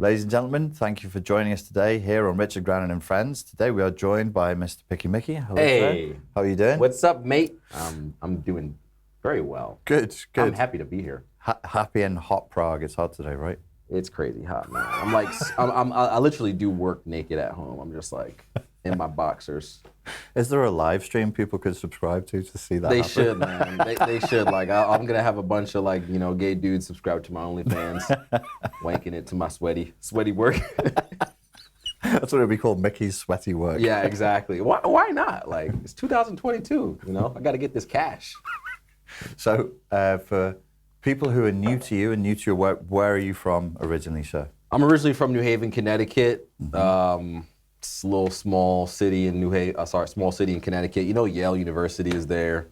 Ladies and gentlemen, thank you for joining us today here on Richard Grannon and Friends. Today we are joined by Mr. Piqi Miqi. Hello, Hey. sir. How are you doing? What's up, mate? I'm doing very well. Good. I'm happy to be here. Happy in hot Prague. It's hot today, right? It's crazy hot, man. I literally do work naked at home. I'm just like in my boxers. Is there a live stream people could subscribe to see that They happen? should, man. They should. Like, I'm gonna have a bunch of gay dudes subscribe to my OnlyFans, wanking it to my sweaty work. That's what it'd be called, Mickey's sweaty work. Yeah, exactly. Why not? Like, it's 2022. I got to get this cash. So, for people who are new to you and new to your work, where are you from originally, sir? I'm originally from New Haven, Connecticut. Mm-hmm. It's a little small city in small city in Connecticut. Yale University is there.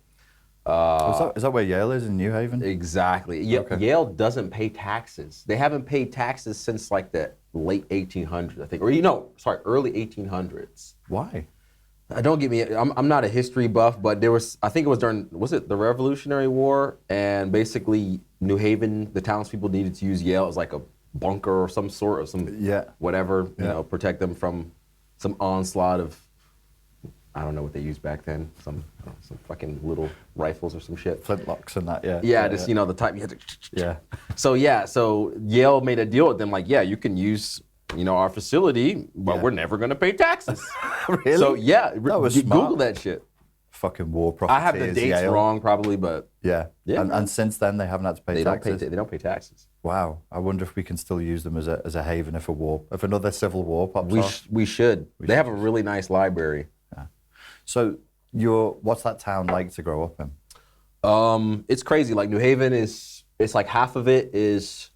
Is that where Yale is, in New Haven? Exactly. Okay. Yale doesn't pay taxes. They haven't paid taxes since like the late 1800s, I think, or early 1800s. Why? Don't get me. I'm not a history buff, but I think it was during the Revolutionary War, and basically New Haven, the townspeople needed to use Yale as like a bunker or some sort of whatever, protect them from some onslaught of, I don't know what they used back then, some fucking little rifles or some shit. Flintlocks and that, yeah. Yeah, the type you had to. Yeah. So Yale made a deal with them, like, yeah, you can use, our facility, but we're never gonna pay taxes. Really? So yeah, that was Google smart. that shit. Fucking war profiteers. I have the dates Yale. wrong probably, but Yeah. And since then they haven't had to pay taxes. They don't pay taxes. Wow. I wonder if we can still use them as a haven if another civil war pops off. We should. They have a really nice library. Yeah. So what's that town like to grow up in? It's crazy. Like New Haven it's like half of it is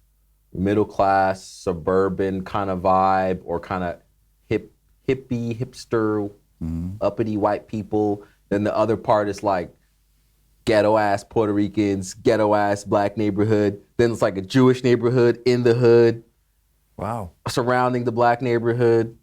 middle class, suburban kind of vibe, or kind of hippie, hipster, uppity white people. Then the other part is like ghetto ass Puerto Ricans, ghetto ass black neighborhood. Then it's like a Jewish neighborhood in the hood. Wow. Surrounding the black neighborhood.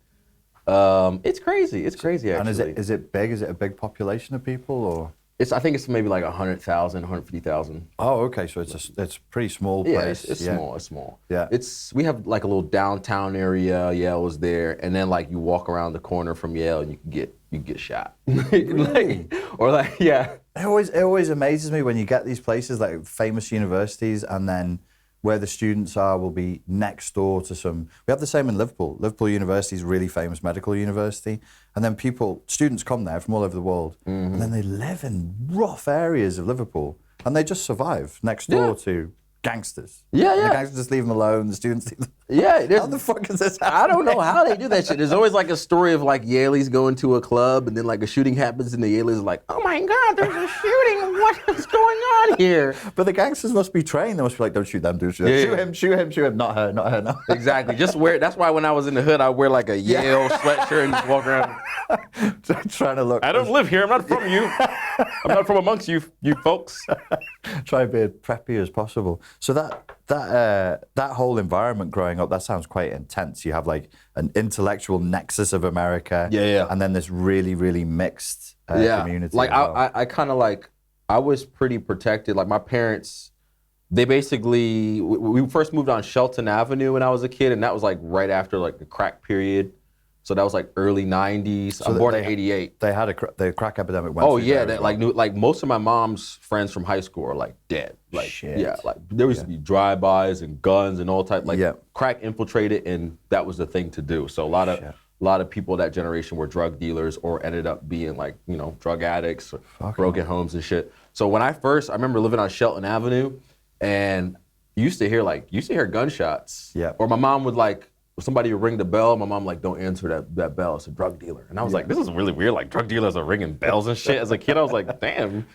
It's crazy. It's crazy, actually. And is it big? Is it a big population of people, or? I think it's maybe like 100,000, 150,000. Oh, okay. So it's a pretty small place. It's small. It's small. Yeah. We have like a little downtown area. Yale is there, and then like you walk around the corner from Yale, and you can get shot. Really? Yeah. It always amazes me when you get these places like famous universities, and then where the students are will be next door to some. We have the same in Liverpool. Liverpool University is a really famous medical university, and then students come there from all over the world, and then they live in rough areas of Liverpool, and they just survive next door to gangsters. Yeah. And the gangsters just leave them alone. The students leave them. Yeah. How the fuck is this happening? I don't know how they do that shit. There's always like a story of like Yaleys going to a club, and then like a shooting happens, and the Yaleys are like, oh my God, there's a shooting. What is going on here? But the gangsters must be trained. They must be like, don't shoot them, don't shoot them. Yeah. Shoot him. Not her, no. Exactly. That's why when I was in the hood, I wear like a Yale sweatshirt and just walk around. Trying to look. I don't live here. I'm not from you. I'm not from amongst you folks. Try and be as preppy as possible. So that whole environment growing up, that sounds quite intense. You have like an intellectual nexus of America. Yeah. And then this really, really mixed community. Like as well. I kind of like, I was pretty protected. Like my parents, they basically, we first moved on Shelton Avenue when I was a kid, and that was like right after like the crack period. So that was like early 90s. So I'm born in 88. They had the crack epidemic went Oh through yeah, there as well. like most of my mom's friends from high school are like dead. Like Shit. yeah, like there used to be drive-bys and guns and all type. Like crack infiltrated, and that was the thing to do. So a lot of people that generation were drug dealers or ended up being like drug addicts, or broken homes and shit. So when I remember living on Shelton Avenue, and you used to hear gunshots. Yeah. Or my mom would somebody would ring the bell. My mom like, don't answer that bell. It's a drug dealer. And I was like, this is really weird. Like drug dealers are ringing bells and shit. As a kid, I was like, damn.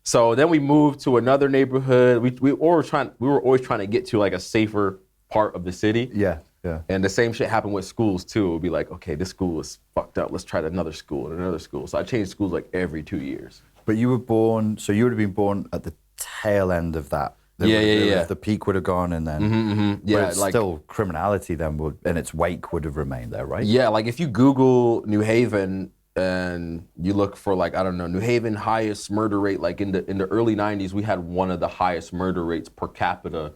So then we moved to another neighborhood. We were always trying to get to like a safer part of the city. Yeah. And the same shit happened with schools too. It would be like, okay, this school is fucked up. Let's try another school and another school. So I changed schools like every 2 years. But you would have been born at the tail end of that. Yeah. The peak would have gone, and then Yeah, but still criminality then would in its wake would have remained there, right? Yeah, like if you Google New Haven and you look for like, I don't know, New Haven highest murder rate, like in the early 90s, we had one of the highest murder rates per capita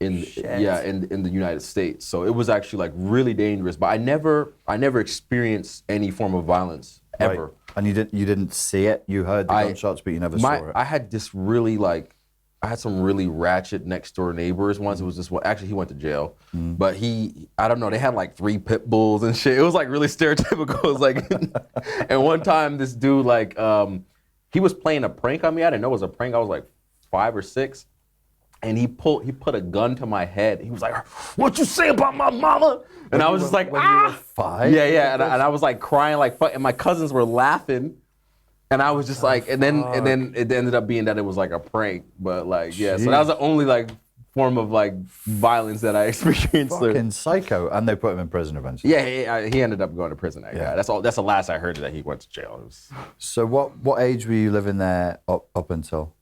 in the United States. So it was actually like really dangerous. But I never experienced any form of violence ever. Right. And you didn't see it. You heard the gunshots, but you never saw it. I had this really I had some really ratchet next door neighbors once. It was this one. Actually, he went to jail, but I don't know. They had like 3 pit bulls and shit. It was like really stereotypical. It was like, and one time this dude he was playing a prank on me. I didn't know it was a prank. I was like 5 or 6, and he put a gun to my head. He was like, "What you say about my mama?" And I was just like, when you were 5? Yeah. And I was like crying like fuck, and my cousins were laughing. And I was just like, and then it ended up being that it was like a prank, but like, yeah. So that was the only like form of like violence that I experienced. Fucking psycho, and they put him in prison eventually. Yeah, he ended up going to prison. That guy. That's all. That's the last I heard that he went to jail. So what age were you living there up until?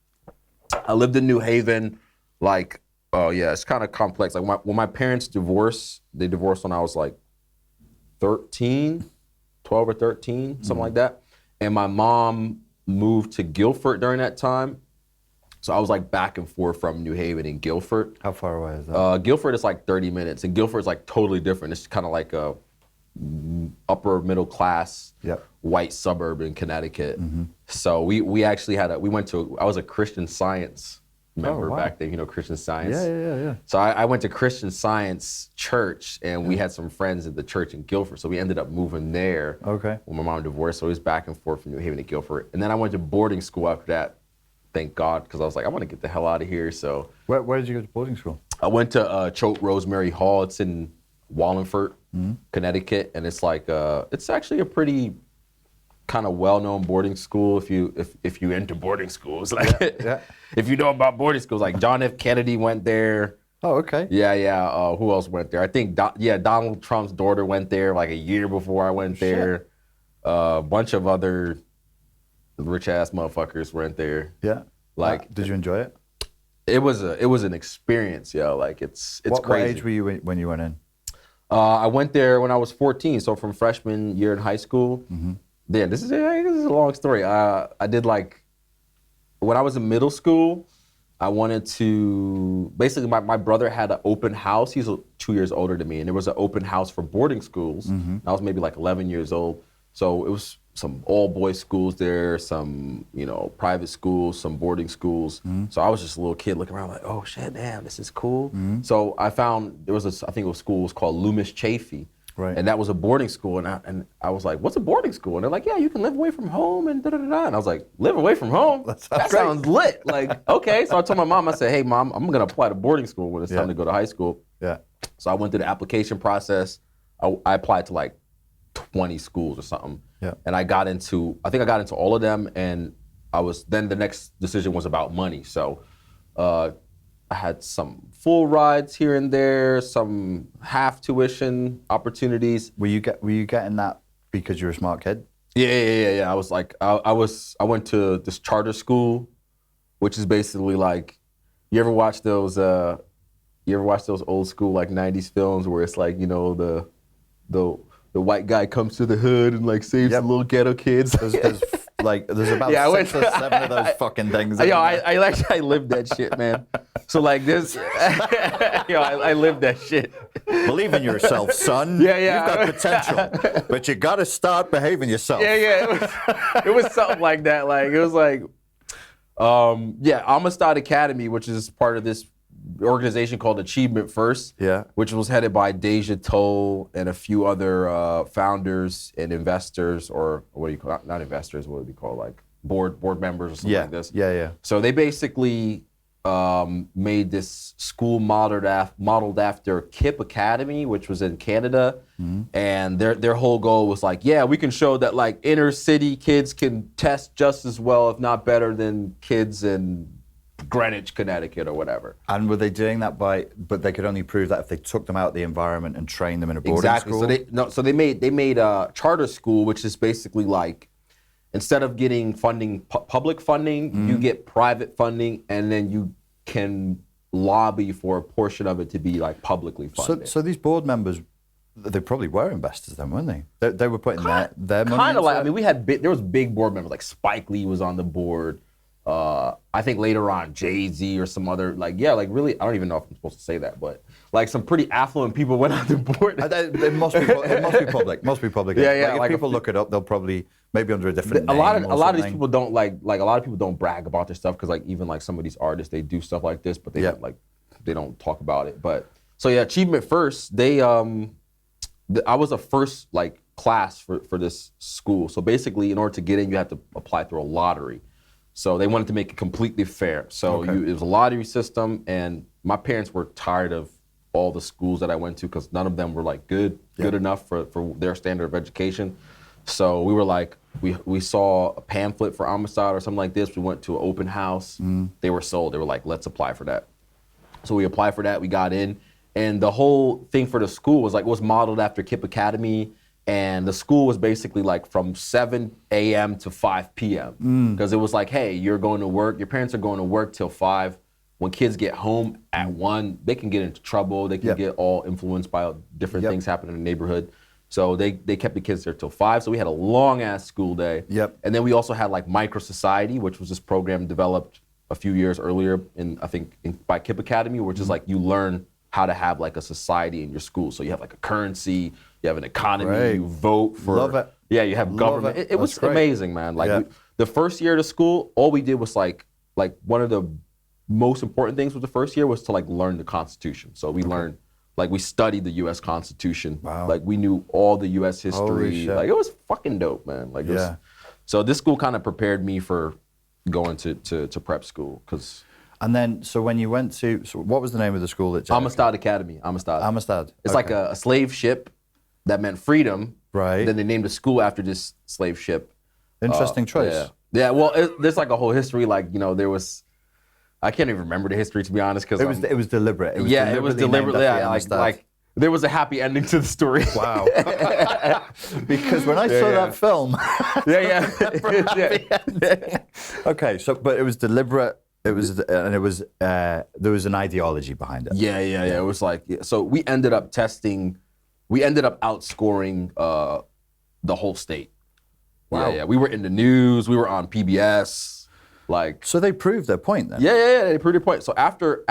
I lived in New Haven, like, oh yeah, it's kind of complex. Like when my parents divorced, they divorced when I was like 13, 12 or 13, something like that. And my mom moved to Guilford during that time. So I was like back and forth from New Haven and Guilford. How far away is that? Guilford is like 30 minutes, and Guilford is like totally different. It's kind of like a upper middle class white suburb in Connecticut. So we actually I was a Christian Science member back then, Christian Science. Yeah. So I went to Christian Science church, and we had some friends at the church in Guilford. So we ended up moving there. Okay. When my mom divorced, so it was back and forth from New Haven to Guilford. And then I went to boarding school after that, thank God, because I was like, I want to get the hell out of here. So where did you go to boarding school? I went to Choate Rosemary Hall. It's in Wallingford, Connecticut, and it's like it's actually a pretty kind of well-known boarding school if you into boarding schools. Like if you know about boarding schools, like John F. Kennedy went there. Oh, okay. Yeah. Who else went there? I think Donald Trump's daughter went there like a year before I went there. A bunch of other rich ass motherfuckers went there. Yeah. Like, did you enjoy it? It was an experience, yo. Like it's crazy. What age were you when you went in? I went there when I was 14, so from freshman year in high school. Yeah, this is a long story. I did when I was in middle school, I wanted to, basically my brother had an open house. He's 2 years older than me, and there was an open house for boarding schools. I was maybe like 11 years old. So it was some all boys schools there, some, private schools, some boarding schools. So I was just a little kid looking around like, oh shit, damn, this is cool. So I found there was I think it was school, it was called Loomis Chaffee. Right. And that was a boarding school, and I was like, what's a boarding school? And they're like, yeah, you can live away from home and da-da-da-da. And I was like, live away from home? That sounds lit. Like, okay. So I told my mom, I said, hey, Mom, I'm going to apply to boarding school when it's time to go to high school. Yeah. So I went through the application process. I applied to like 20 schools or something. Yeah. And I got into all of them, and then the next decision was about money. So I had some full rides here and there, some half tuition opportunities. Were you getting that because you're a smart kid? Yeah. I was like, I went to this charter school, which is basically like, you ever watch those old school like 90s films where it's like, the white guy comes to the hood and like saves the little ghetto kids. There's about 6 or 7 of those fucking things. I lived that shit, man. So like this, I lived that shit. Believe in yourself, son. Yeah. You've got potential, but you got to start behaving yourself. Yeah. It was something like that. Like it was like, Amistad Academy, which is part of this organization called Achievement First, which was headed by Deja Toll and a few other founders and investors, or what do you call, not investors, what would be called, like board members or something like this. Yeah. So they basically made this school modeled after KIPP Academy, which was in Canada, and their whole goal was like, we can show that like inner city kids can test just as well, if not better, than kids in Greenwich, Connecticut, or whatever. And were they doing that but they could only prove that if they took them out of the environment and trained them in a boarding school? So they made a charter school, which is basically like, instead of getting funding, public funding, you get private funding, and then you can lobby for a portion of it to be like publicly funded. So these board members, they probably were investors then, weren't they? They were putting their money kind of like, into it? I mean, there was big board members, like Spike Lee was on the board. I think later on Jay-Z or some other like really I don't even know if I'm supposed to say that, but like some pretty affluent people went on the board. It must be public. Must be public. Yeah. Like if people look it up, they'll probably maybe under a different name. A lot of these people don't like a lot of people don't brag about their stuff because like even like some of these artists they do stuff like this, but they don't like they don't talk about it. But so yeah, Achievement First, they I was a first like class for this school. So basically, in order to get in, you had to apply through a lottery. So they wanted to make it completely fair. So it was a lottery system, and my parents were tired of all the schools that I went to because none of them were like good enough for their standard of education. So we were like, we saw a pamphlet for Amistad or something like this. We went to an open house. They were sold. They were like, let's apply for that. So we applied for that. We got in, and the whole thing for the school was like was modeled after KIPP Academy. And the school was basically like from 7 a.m. to 5 p.m. Because it was like, hey, you're going to work, your parents are going to work till 5. When kids get home at 1, they can get into trouble. They can get all influenced by different things happening in the neighborhood. So they kept the kids there till 5. So we had a long ass school day. And then we also had like Micro Society, which was this program developed a few years earlier by KIPP Academy, which is like you learn how to have like a society in your school. So you have like a currency, you have an economy, you vote for. Love it. Yeah, you have government. It was amazing, man. Like the first year of the school, all we did was like one of the most important things with the first year was to like learn the Constitution. So we learned, like we studied the U.S. Constitution. Wow. Like we knew all the U.S. history. Holy shit. Like it was fucking dope, man. Like it was, so this school kind of prepared me for going to prep school because. And then, so when you went to, so what was the name of the school that? Amistad Academy. Amistad. It's like a slave ship that meant freedom. Right. Then they named a school after this slave ship. Interesting choice. Yeah. Well, there's like a whole history. Like there was, I can't even remember the history to be honest, because it was deliberate. It was deliberately. Yeah, like there was a happy ending to the story. Wow. Because when I saw that film. Okay, so but it was deliberate. It was, and it was, there was an ideology behind it. Yeah. It was like, so we ended up outscoring the whole state. Wow. Yeah. We were in the news. We were on PBS. Like. So they proved their point then. Yeah. They proved their point. So after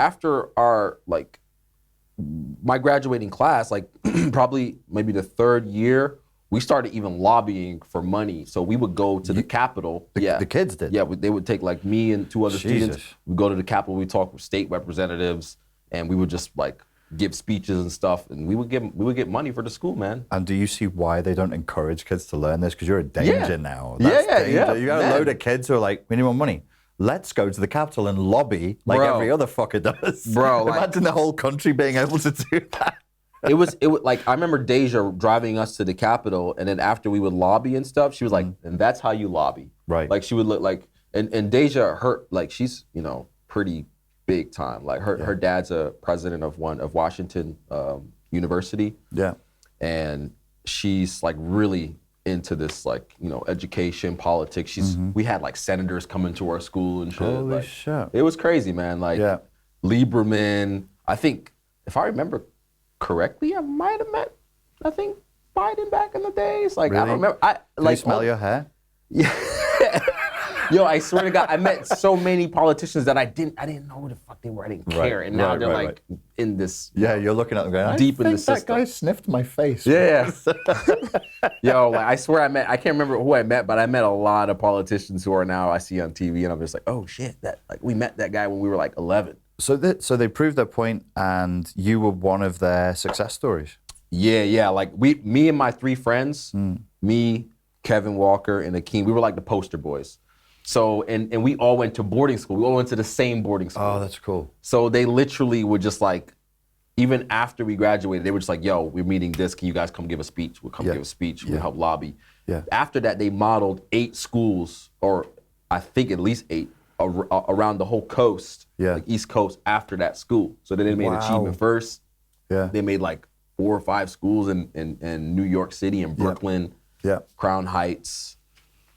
our like my graduating class, like probably maybe the third year, we started even lobbying for money. So we would go to the Capitol. The kids did? Yeah, they would take like me and 2 other students. We'd go to the Capitol, we'd talk with state representatives, and we would just like give speeches and stuff, and we would get money for the school, man. And do you see why they don't encourage kids to learn this? Because you're a danger now. Yeah. You got a load of kids who are like, we need more money. Let's go to the Capitol and lobby like every other fucker does. Bro, imagine the whole country being able to do that. It was like I remember Deja driving us to the Capitol, and then after we would lobby and stuff, she was like, and that's how you lobby. Right. Like she would look like, and Deja, she's pretty big time. Like her dad's a president of Washington University. Yeah. And she's like really into this like education, politics. We had like senators coming to our school and shit. Holy like, shit. It was crazy, man. Like Lieberman. I think if I remember correctly, I might have met, I think, Biden back in the days. Like, really? I don't remember. Can you smell your hair? Yeah. Yo, I swear to God, I met so many politicians that I didn't know who the fuck they were. I didn't care. And now they're like in this. Yeah, you're looking at them going, deep in the system. system. That guy sniffed my face. Yeah. Yo, like, I swear I can't remember who I met, but I met a lot of politicians who are now I see on TV, and I'm just like, oh shit, we met that guy when we were like 11. So they proved their point, and you were one of their success stories. Yeah. Like me and my 3 friends, me, Kevin Walker, and Akeem, we were like the poster boys. So and we all went to boarding school. We all went to the same boarding school. Oh, that's cool. So they literally would just like, even after we graduated, they were just like, yo, we're meeting this. Can you guys come give a speech? We'll come give a speech. We'll help lobby. Yeah. After that, they modeled 8 schools, or I think at least 8, around the whole coast, like East Coast, after that school. So then they made Achievement First. Yeah. They made like 4 or 5 schools in New York City and Brooklyn, Crown Heights.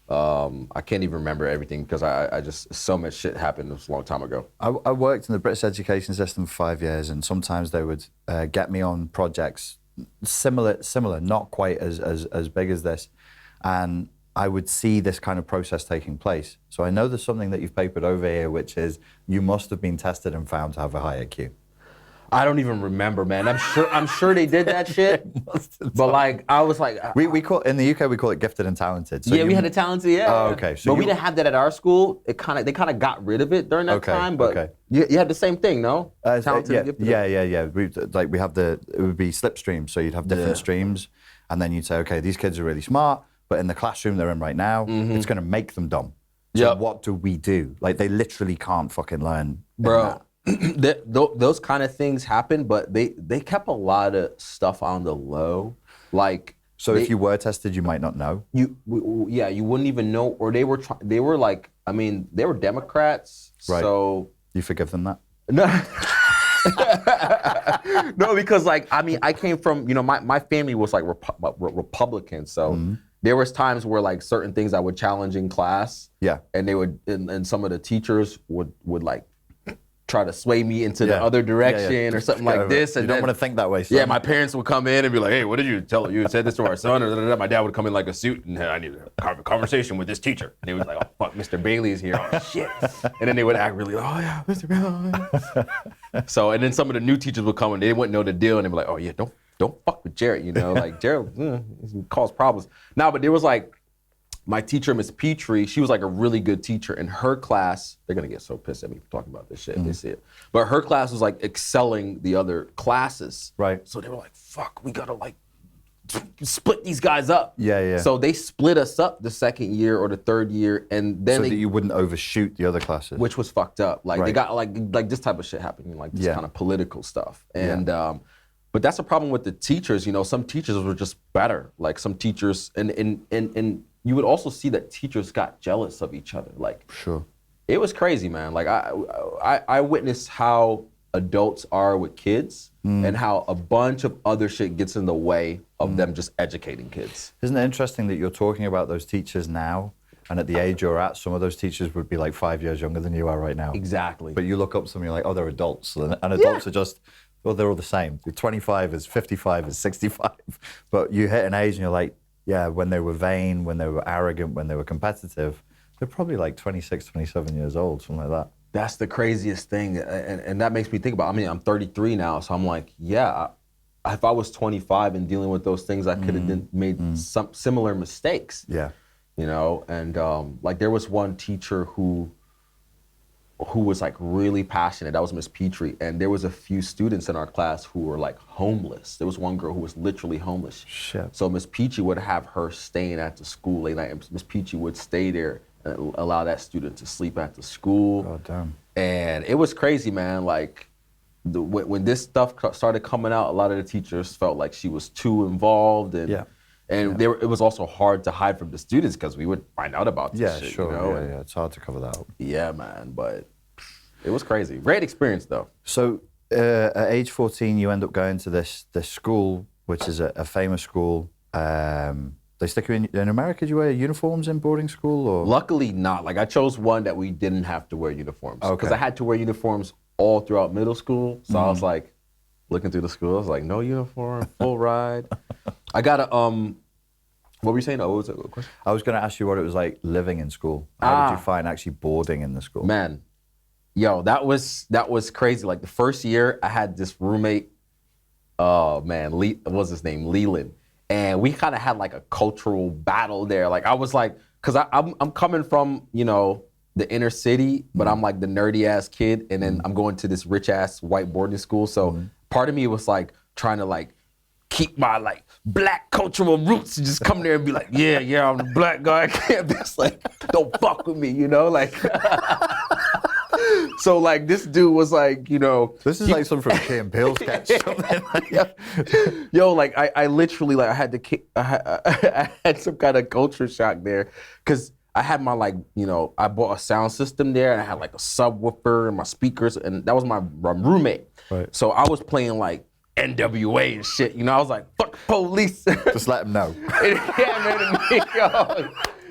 I can't even remember everything because I just, so much shit happened a long time ago. I worked in the British education system for 5 years, and sometimes they would get me on projects similar, not quite as big as this. And I would see this kind of process taking place. So I know there's something that you've papered over here, which is you must have been tested and found to have a high IQ. I don't even remember, man. I'm sure they did that shit. But like, I was like, We call in the UK we call it gifted and talented. So we had a talented, yeah. Oh, okay. So but we didn't have that at our school. They kind of got rid of it during that time. But you had the same thing, no? Talented and gifted. Yeah. We have it would be slipstreams. So you'd have different streams, and then you'd say, okay, these kids are really smart, but in the classroom they're in right now, it's going to make them dumb. So what do we do? Like they literally can't fucking learn, bro. Those kind of things happen, but they kept a lot of stuff on the low. Like, so if you were tested, you might not know. You wouldn't even know. Or they were like, I mean, they were Democrats, right. So you forgive them that? No, no, because like, I mean, I came from, my family was like Republican, so. There was times where like certain things I would challenge in class. Yeah. And they would, and some of the teachers would like try to sway me into the other direction or something like this. And you don't want to think that way, son. Yeah, my parents would come in and be like, hey, what did you tell? You said this to our son? Or my dad would come in like a suit and I need to have a conversation with this teacher. And he was like, oh, fuck, Mr. Bailey's here. Oh, shit. And then they would act really, oh, yeah, Mr. Bailey. So, and then some of the new teachers would come and they wouldn't know the deal. And they'd be like, oh, yeah, don't fuck with Jared, like Jared cause problems. No, but there was like, my teacher, Miss Piqi, she was like a really good teacher. In her class, they're gonna get so pissed at me for talking about this shit, they see it. But her class was like excelling the other classes. Right. So they were like, fuck, we gotta like split these guys up. Yeah. So they split us up the second year or the third year, and then that you wouldn't overshoot the other classes. Which was fucked up. Like they got like this type of shit happening, like this kind of political stuff. And but that's a problem with the teachers. Some teachers were just better. Like some teachers, and you would also see that teachers got jealous of each other. Like, sure, it was crazy, man. Like I witnessed how adults are with kids and how a bunch of other shit gets in the way of them just educating kids. Isn't it interesting that you're talking about those teachers now? And at the age you're at, some of those teachers would be like 5 years younger than you are right now. Exactly. But you look up to them, you're like, oh, they're adults. And adults are just, well, they're all the same. 25 is 55 is 65. But you hit an age and you're like, yeah, when they were vain, when they were arrogant, when they were competitive, they're probably like 26, 27 years old, something like that. That's the craziest thing. And that makes me think about, I mean, I'm 33 now, so I'm like, yeah, if I was 25 and dealing with those things, I could have made some similar mistakes. Yeah. And like there was one teacher who was like really passionate. That was Miss Piqi, and there was a few students in our class who were like homeless. There was one girl who was literally homeless. Shit. So Miss Piqi would have her staying at the school late night, and Miss Piqi would stay there and allow that student to sleep at the school. Oh, damn. And it was crazy, man. Like when this stuff started coming out, a lot of the teachers felt like she was too involved, and it was also hard to hide from the students because we would find out about this shit. Sure. Yeah, it's hard to cover that up. Yeah, man, but it was crazy. Great experience, though. So at age 14, you end up going to this school, which is a famous school. They stick you in America, did you wear uniforms in boarding school? Or? Luckily not. Like I chose one that we didn't have to wear uniforms. Because I had to wear uniforms all throughout middle school. So I was like, looking through the school, I was like, no uniform, full ride. I got a, what were you saying? Oh, what was that question? I was going to ask you what it was like living in school. How did you find actually boarding in the school? Man, yo, that was crazy. Like the first year, I had this roommate, what was his name? Leland. And we kind of had like a cultural battle there. Like I was like, cause I'm coming from, the inner city, but I'm like the nerdy ass kid. And then I'm going to this rich ass white boarding school. So part of me was like trying to like keep my like black cultural roots and just come there and be like, yeah, I'm the black guy. I can't just like, don't fuck with me, like. So like this dude was like, This is like something from Key and Peele sketch. Yo, like I literally like I had some kind of culture shock there because I had my like, I bought a sound system there and I had like a subwoofer and my speakers and that was my roommate. Right. So I was playing like NWA and shit, I was like, fuck police. Just let him know.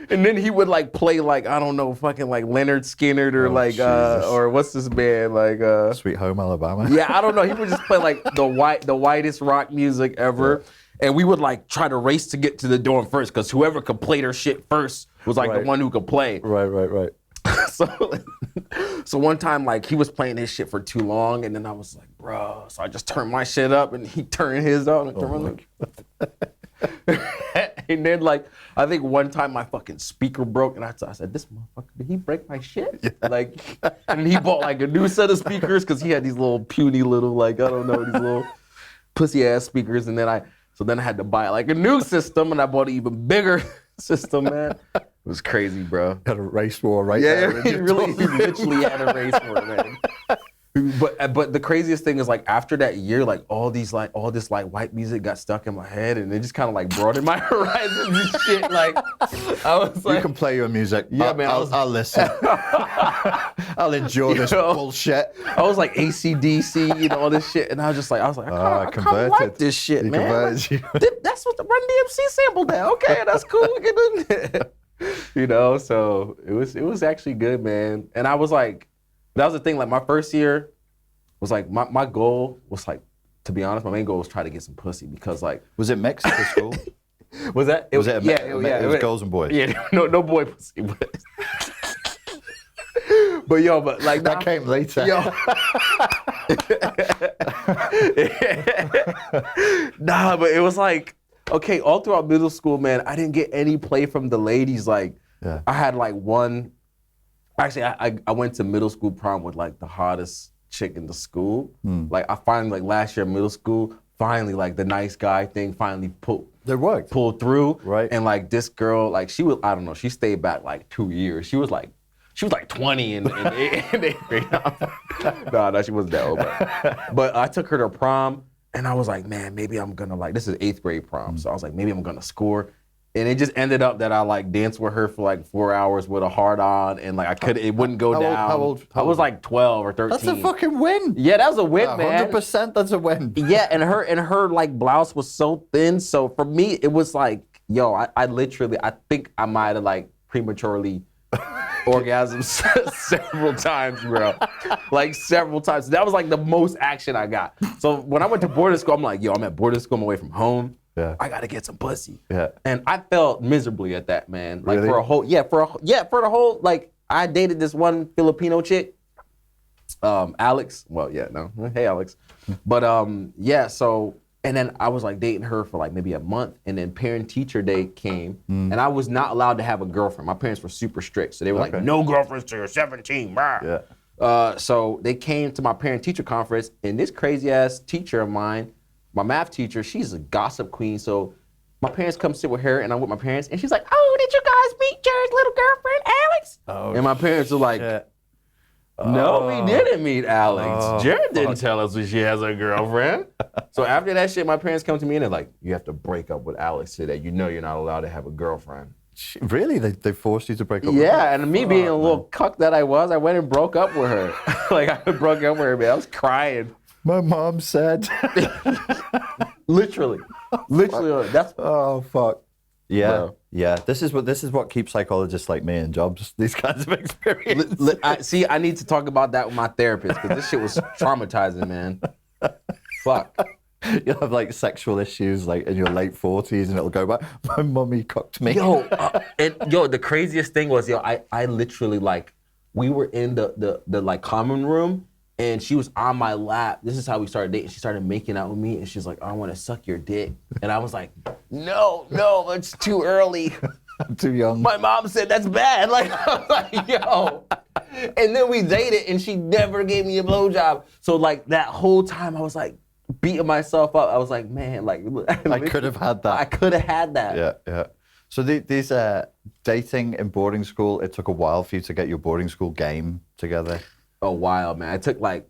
And then he would like play like, I don't know, fucking like Leonard Skinner or or what's this band? Like Sweet Home Alabama. Yeah, I don't know. He would just play like the whitest rock music ever. Yeah. And we would like try to race to get to the dorm first, because whoever could play their shit first was like the one who could play. Right. So one time, like, he was playing his shit for too long, and then I was like, bro. So I just turned my shit up, and he turned his on. And then, like, I think one time my fucking speaker broke, and I said, this motherfucker, did he break my shit? Yeah. Like, and he bought like a new set of speakers, because he had these little puny little, like, I don't know, these little pussy ass speakers. And then I had to buy like a new system, and I bought an even bigger system, man. It was crazy, bro. Had a race war right Yeah, there. he literally had a race war, man. But the craziest thing is, like, after that year, like all this white music got stuck in my head, and it just kind of like broadened my horizons and shit. Like, I was like, you can play your music. Yeah, man. I'll listen. I'll endure this bullshit. I was like AC/DC, all this shit, and I was like, I kind of like this shit, he man. Like, that's what the Run DMC sampled that. Okay, that's cool. We can do that. So it was actually good, man. And I was like, that was the thing. Like, my first year was like, my goal was like, to be honest, my main goal was try to get some pussy, because like, was it mixed at school? Was that? It was girls and boys. Yeah, no boy pussy. But like that came later. Nah, but it was like, okay, all throughout middle school, man, I didn't get any play from the ladies. Like, I had like one. Actually, I went to middle school prom with like the hottest chick in the school. Like, I finally, like, last year middle school, finally, like, the nice guy thing finally pulled through. Right. And like, this girl, like, she was, I don't know, she stayed back like 2 years. She was like 20 in eighth grade. No, she wasn't that old. But I took her to prom, and I was like, man, maybe I'm gonna, like, this is 8th grade prom. So I was like, maybe I'm gonna score. And it just ended up that I like danced with her for like 4 hours with a hard on, and like it wouldn't go down. How old? I was like 12 or 13. That's a fucking win. Yeah, that was a win, man. 100%, that's a win. Yeah, and her like blouse was so thin. So for me, it was like, yo, I literally, I think I might have like prematurely orgasmed several times, bro. Like several times. That was like the most action I got. So when I went to boarding school, I'm like, yo, I'm at boarding school, I'm away from home. Yeah. I gotta get some pussy. Yeah. And I felt miserably at that, man. Like, really? for the whole, like, I dated this one Filipino chick, Alex. Well, yeah, no. Hey, Alex. But yeah, so, and then I was like dating her for like maybe a month, and then parent-teacher day came, and I was not allowed to have a girlfriend. My parents were super strict, so they were like, no girlfriends till you're 17, blah. Yeah. So they came to my parent-teacher conference, and this crazy-ass teacher of mine, my math teacher, she's a gossip queen, so my parents come sit with her, and I'm with my parents, and she's like, oh, did you guys meet Jared's little girlfriend, Alex? Oh, and my parents are like, no, we didn't meet Alex. Jared didn't tell us that she has a girlfriend. So after that shit, my parents come to me, and they're like, you have to break up with Alex today. You know you're not allowed to have a girlfriend. Really? They forced you to break up with her? Yeah, and me being a little cuck that I was, I went and broke up with her. Like, I broke up with her, man. I was crying. My mom said. Literally. That's. Oh fuck. Yeah, Bro. Yeah. This is what keeps psychologists like me in jobs. These kinds of experiences. I need to talk about that with my therapist, because this shit was traumatizing, man. Fuck. You'll have like sexual issues like in your late 40s, and it'll go back. My mummy cocked me. Yo, the craziest thing was, I literally, like, we were in the like common room, and she was on my lap. This is how we started dating. She started making out with me, and she's like, I want to suck your dick. And I was like, no, it's too early. I'm too young. My mom said that's bad. Like, I was like, yo. And then we dated, and she never gave me a blowjob. So like that whole time, I was like beating myself up. I was like, man, like I could have had that. I could have had that. Yeah. So these dating in boarding school, it took a while for you to get your boarding school game together. A while, man. It took like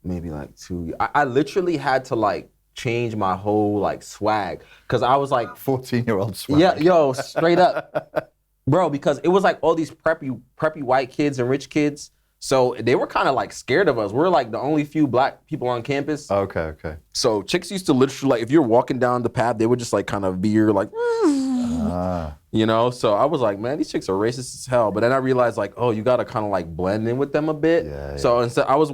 maybe 2 years. I literally had to like change my whole like swag, because I was like 14-year-old swag. Yeah, yo, straight up, bro. Because it was like all these preppy white kids and rich kids, so they were kind of like scared of us. We're like the only few black people on campus. Okay. So chicks used to literally, like, if you're walking down the path, they would just like kind of veer like. You know, so I was like, man, these chicks are racist as hell. But then I realized like, oh, you gotta kind of like blend in with them a bit. Yeah, so instead, I was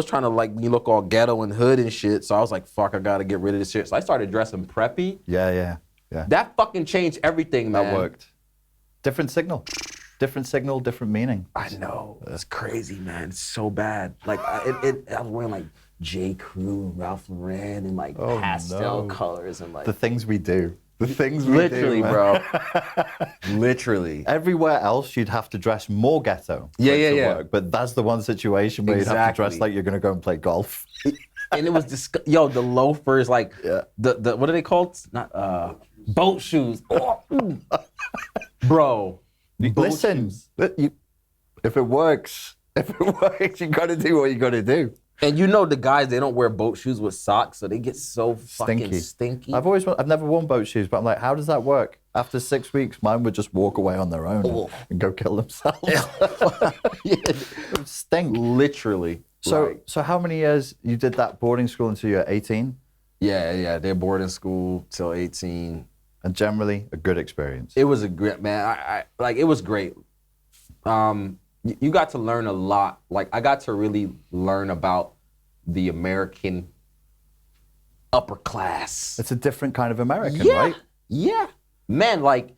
trying to like look all ghetto and hood and shit. So I was like, fuck, I gotta get rid of this shit. So I started dressing preppy. Yeah. That fucking changed everything, man. That worked. Different signal, different meaning. I know. It's crazy, man. It's so bad. Like I was wearing like J. Crew, Ralph Lauren, and like pastel colors and like the things we do. The things we literally, do, man. bro. Literally. Everywhere else, you'd have to dress more ghetto. Yeah. Work. But that's the one situation where you'd have to dress like you're gonna go and play golf. And it was the loafers, like the what are they called? Not boat shoes. Oh, bro. Listen, if it works, you gotta do what you gotta do. And you know the guys, they don't wear boat shoes with socks, so they get so fucking stinky. I've never worn boat shoes, but I'm like, how does that work? After 6 weeks, mine would just walk away on their own and go kill themselves. It would stink. Literally. So how many years you did that boarding school until you were 18? Yeah. They're boarding school till 18. And generally, a good experience. It was a great, man. I like, it was great. You got to learn a lot. Like, I got to really learn about the American upper class. It's a different kind of American, right? Yeah. Man, like,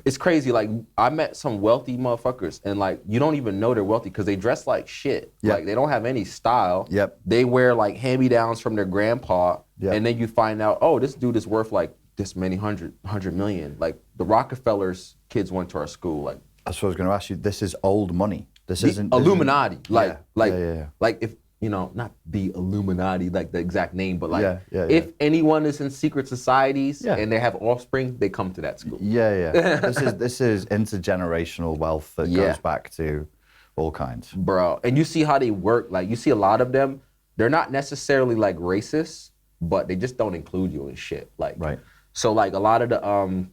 it's crazy. Like, I met some wealthy motherfuckers, and like, you don't even know they're wealthy because they dress like shit. Yep. Like, they don't have any style. Yep. They wear like hand-me-downs from their grandpa, and then you find out, oh, this dude is worth like this many hundred million. Like, the Rockefellers' kids went to our school. Like, that's what I was going to ask you. This is old money. This isn't Illuminati. Like if not the Illuminati, like the exact name, but like if anyone is in secret societies and they have offspring, they come to that school. This is intergenerational wealth that goes back to all kinds. Bro, and you see how they work. Like, you see a lot of them. They're not necessarily like racist, but they just don't include you in shit. Like, so like a lot of the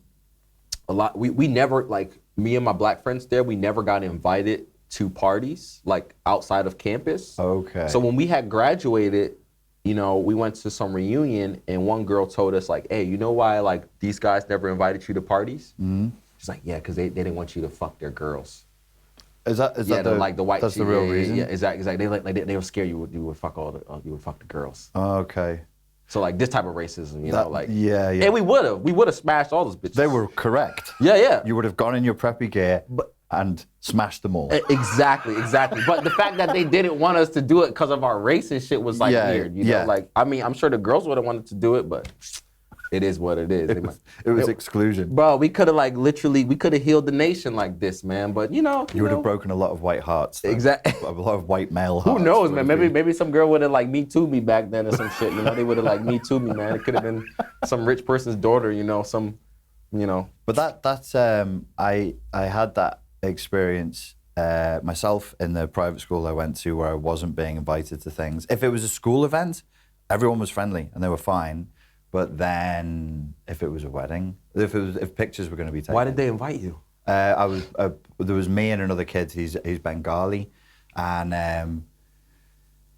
we never, like, me and my black friends there, we never got invited to parties, like, outside of campus. Okay. So when we had graduated, you know, we went to some reunion, and one girl told us, like, hey, you know why, like, these guys never invited you to parties? Mm-hmm. She's like, yeah, because they didn't want you to fuck their girls. Is that the white? That's the real reason. Yeah, exactly. They were scared you would fuck you would fuck the girls. Okay. So like this type of racism, you know, like yeah. And we would have smashed all those bitches. They were correct. Yeah. You would have gone in your preppy gear and smashed them all. Exactly. But the fact that they didn't want us to do it because of our race and shit was like weird. You know, like, I mean, I'm sure the girls would have wanted to do it, but it is what it is. It was exclusion. Bro, we could have we could have healed the nation like this, man. But you would have broken a lot of white hearts. Though. Exactly. A lot of white male hearts. Who knows, man? Maybe some girl would have like Me Too me back then or some shit. You know, they would have like Me Too me, man. It could have been some rich person's daughter. You know, But that's I had that experience myself in the private school I went to where I wasn't being invited to things. If it was a school event, everyone was friendly and they were fine. But then, if it was a wedding, if pictures were going to be taken, why did they invite you? There was me and another kid. He's Bengali, and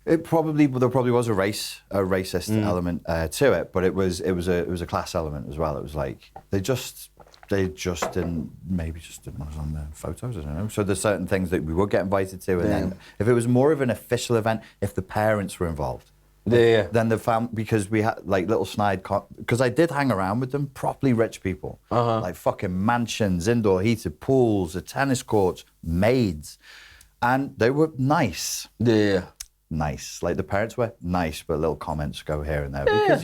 there probably was a racist element to it, but it was a class element as well. It was like they just didn't want us on the photos. I don't know. So there's certain things that we would get invited to, and then if it was more of an official event, if the parents were involved. Yeah. Then the family, because we had like little snide, because I did hang around with them, properly rich people, like fucking mansions, indoor heated pools, the tennis courts, maids, and they were nice. Yeah. Nice. Like the parents were nice, but little comments go here and there because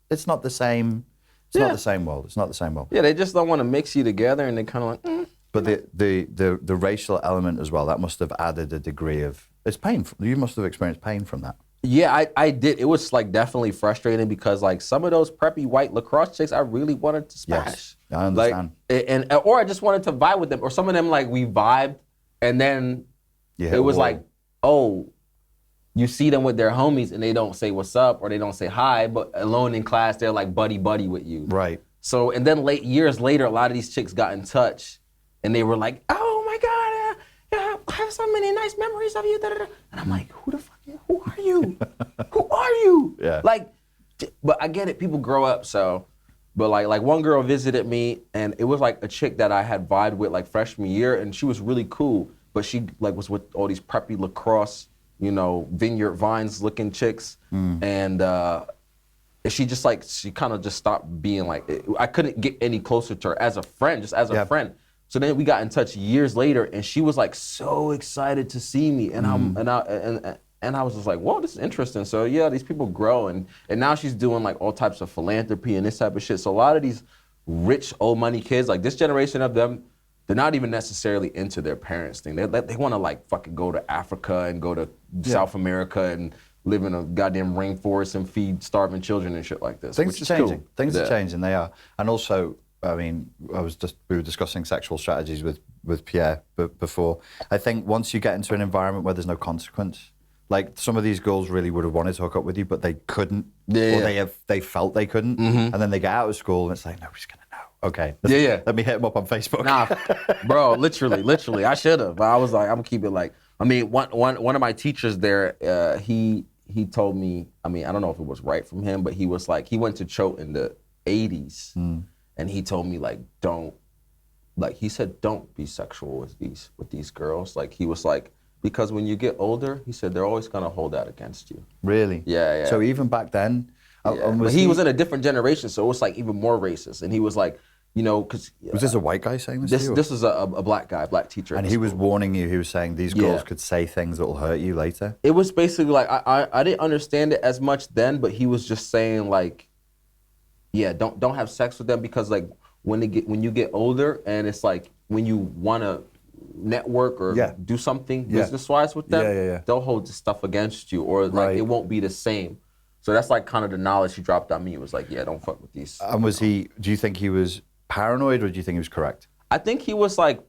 it's not the same. It's not the same world. It's not the same world. Yeah, they just don't want to mix you together, and they kind of like. But the racial element as well, that must have added a degree of, it's painful. You must have experienced pain from that. Yeah, I did. It was like definitely frustrating because like some of those preppy white lacrosse chicks I really wanted to smash. Yes, I understand. Like, or I just wanted to vibe with them. Or some of them like we vibed and then it was like, oh, you see them with their homies and they don't say what's up or they don't say hi, but alone in class they're like buddy with you. Right. So and then years later, a lot of these chicks got in touch and they were like, oh my God, I have so many nice memories of you. And I'm like, who are you? Who are you? Yeah. Like, but I get it. People grow up, so But like one girl visited me, and it was like a chick that I had vibed with like freshman year, and she was really cool. But she like was with all these preppy lacrosse, vineyard vines looking chicks, and she just like she kind of just stopped being like. I couldn't get any closer to her as a friend, just as a friend. So then we got in touch years later, and she was like so excited to see me, and I was just like, whoa, this is interesting. So yeah, these people grow, and now she's doing like all types of philanthropy and this type of shit. So a lot of these rich old money kids, like this generation of them, they're not even necessarily into their parents' thing. They want to like fucking go to Africa and go to South America and live in a goddamn rainforest and feed starving children and shit like this. Things are changing. Cool. Things are changing. They are, and also. I mean, we were discussing sexual strategies with Pierre before. I think once you get into an environment where there's no consequence, like some of these girls really would have wanted to hook up with you, but they couldn't, or they felt they couldn't, and then they get out of school and it's like nobody's gonna know. Okay, let me hit them up on Facebook. Nah, bro, literally, I should have. I was like, I'm gonna keep it like. I mean, one of my teachers there, he told me. I mean, I don't know if it was right from him, but he was like, he went to Choate in the '80s. And he told me like, don't be sexual with these girls. Like he was like, because when you get older, he said they're always gonna hold that against you. Really? Yeah. So even back then, but he was in a different generation, so it was like even more racist. And he was like, because was this a white guy saying this? This was a black guy, black teacher. And he was warning you. He was saying these girls could say things that will hurt you later. It was basically like I didn't understand it as much then, but he was just saying like. Yeah, don't have sex with them because like when you get older and it's like when you want to network or do something business-wise with them, they'll hold the stuff against you or like it won't be the same. So that's like kind of the knowledge he dropped on me. It was like, yeah, don't fuck with these. And do you think he was paranoid or do you think he was correct? I think he was like,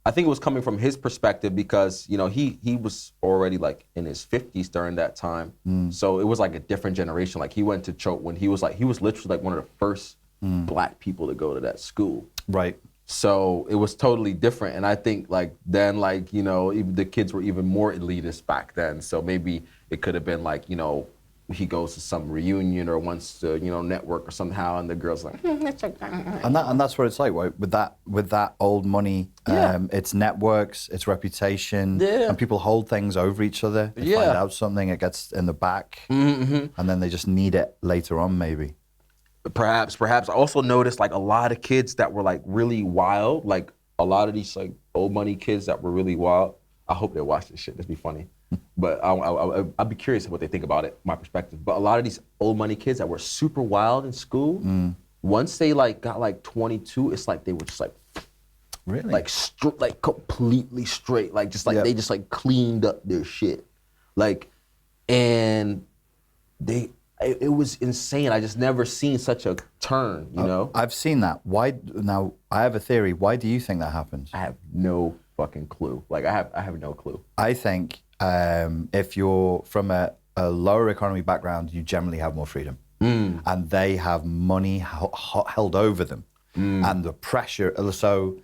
I think it was coming from his perspective because, he was already like in his 50s during that time. So it was like a different generation. Like he went to Choate when he was literally like one of the first black people to go to that school. Right. So it was totally different. And I think like then like, even the kids were even more elitist back then. So maybe it could have been like, he goes to some reunion or wants to, network or somehow, and the girl's like, it's okay. And that's what it's like, right? With that old money, it's networks, it's reputation, and people hold things over each other. They find out something, it gets in the back, and then they just need it later on, maybe. Perhaps. I also noticed like a lot of kids that were like really wild, like a lot of these like old money kids that were really wild. I hope they watch this shit. That'd be funny. But I'd be curious what they think about it, my perspective. But a lot of these old money kids that were super wild in school, once they like got like 22, it's like they were just like, really, like completely straight, like just like they just like cleaned up their shit, like, and it was insane. I just never seen such a turn, you know. I've seen that. Why now? I have a theory. Why do you think that happens? I have no fucking clue. Like I have no clue. I think if you're from a lower economy background, you generally have more freedom, and they have money held over them, and the pressure. So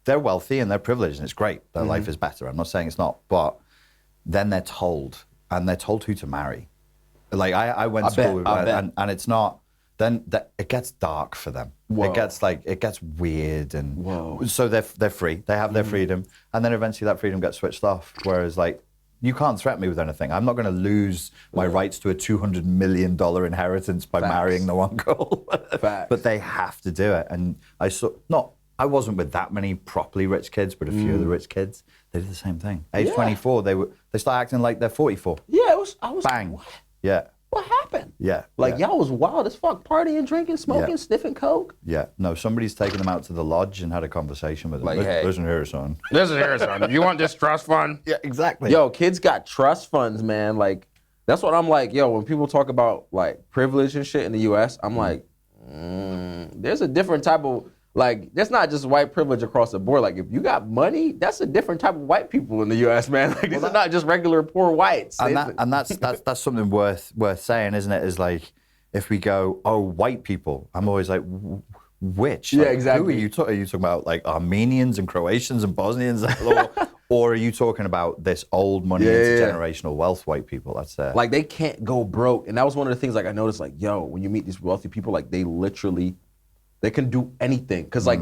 they're wealthy and they're privileged, and it's great. Their life is better. I'm not saying it's not, but then they're told, and they're told who to marry. Like I went to school, and it's not. Then it gets dark for them. Whoa. It gets weird, and so they're free. They have their freedom, and then eventually that freedom gets switched off. Whereas like you can't threaten me with anything. I'm not going to lose my rights to a $200 million inheritance by marrying the one girl. But they have to do it, and I wasn't with that many properly rich kids, but a few of the rich kids, they did the same thing. Age 24, they start acting like they're 44. Yeah, I was bang. What? Yeah. What happened? Yeah. Like y'all was wild as fuck, partying, drinking, smoking, sniffing coke. Yeah. No, somebody's taken them out to the lodge and had a conversation with them. Like, hey, listen here, son. Listen here, son. You want this trust fund? Yeah, exactly. Yo, kids got trust funds, man. Like, that's what I'm like. Yo, when people talk about like privilege and shit in the U.S., I'm like, there's a different type of. Like, that's not just white privilege across the board. Like, if you got money, that's a different type of white people in the U.S., man. Like, these are not just regular poor whites. And that's something worth saying, isn't it? Is like, if we go, white people, I'm always like, which? Yeah, like, exactly. Who are you talking? Are you talking about like Armenians and Croatians and Bosnians, or are you talking about this old money intergenerational wealth white people? That's it. Like, they can't go broke, and that was one of the things. Like, I noticed, like, yo, when you meet these wealthy people, like, they literally They can do anything. Cause like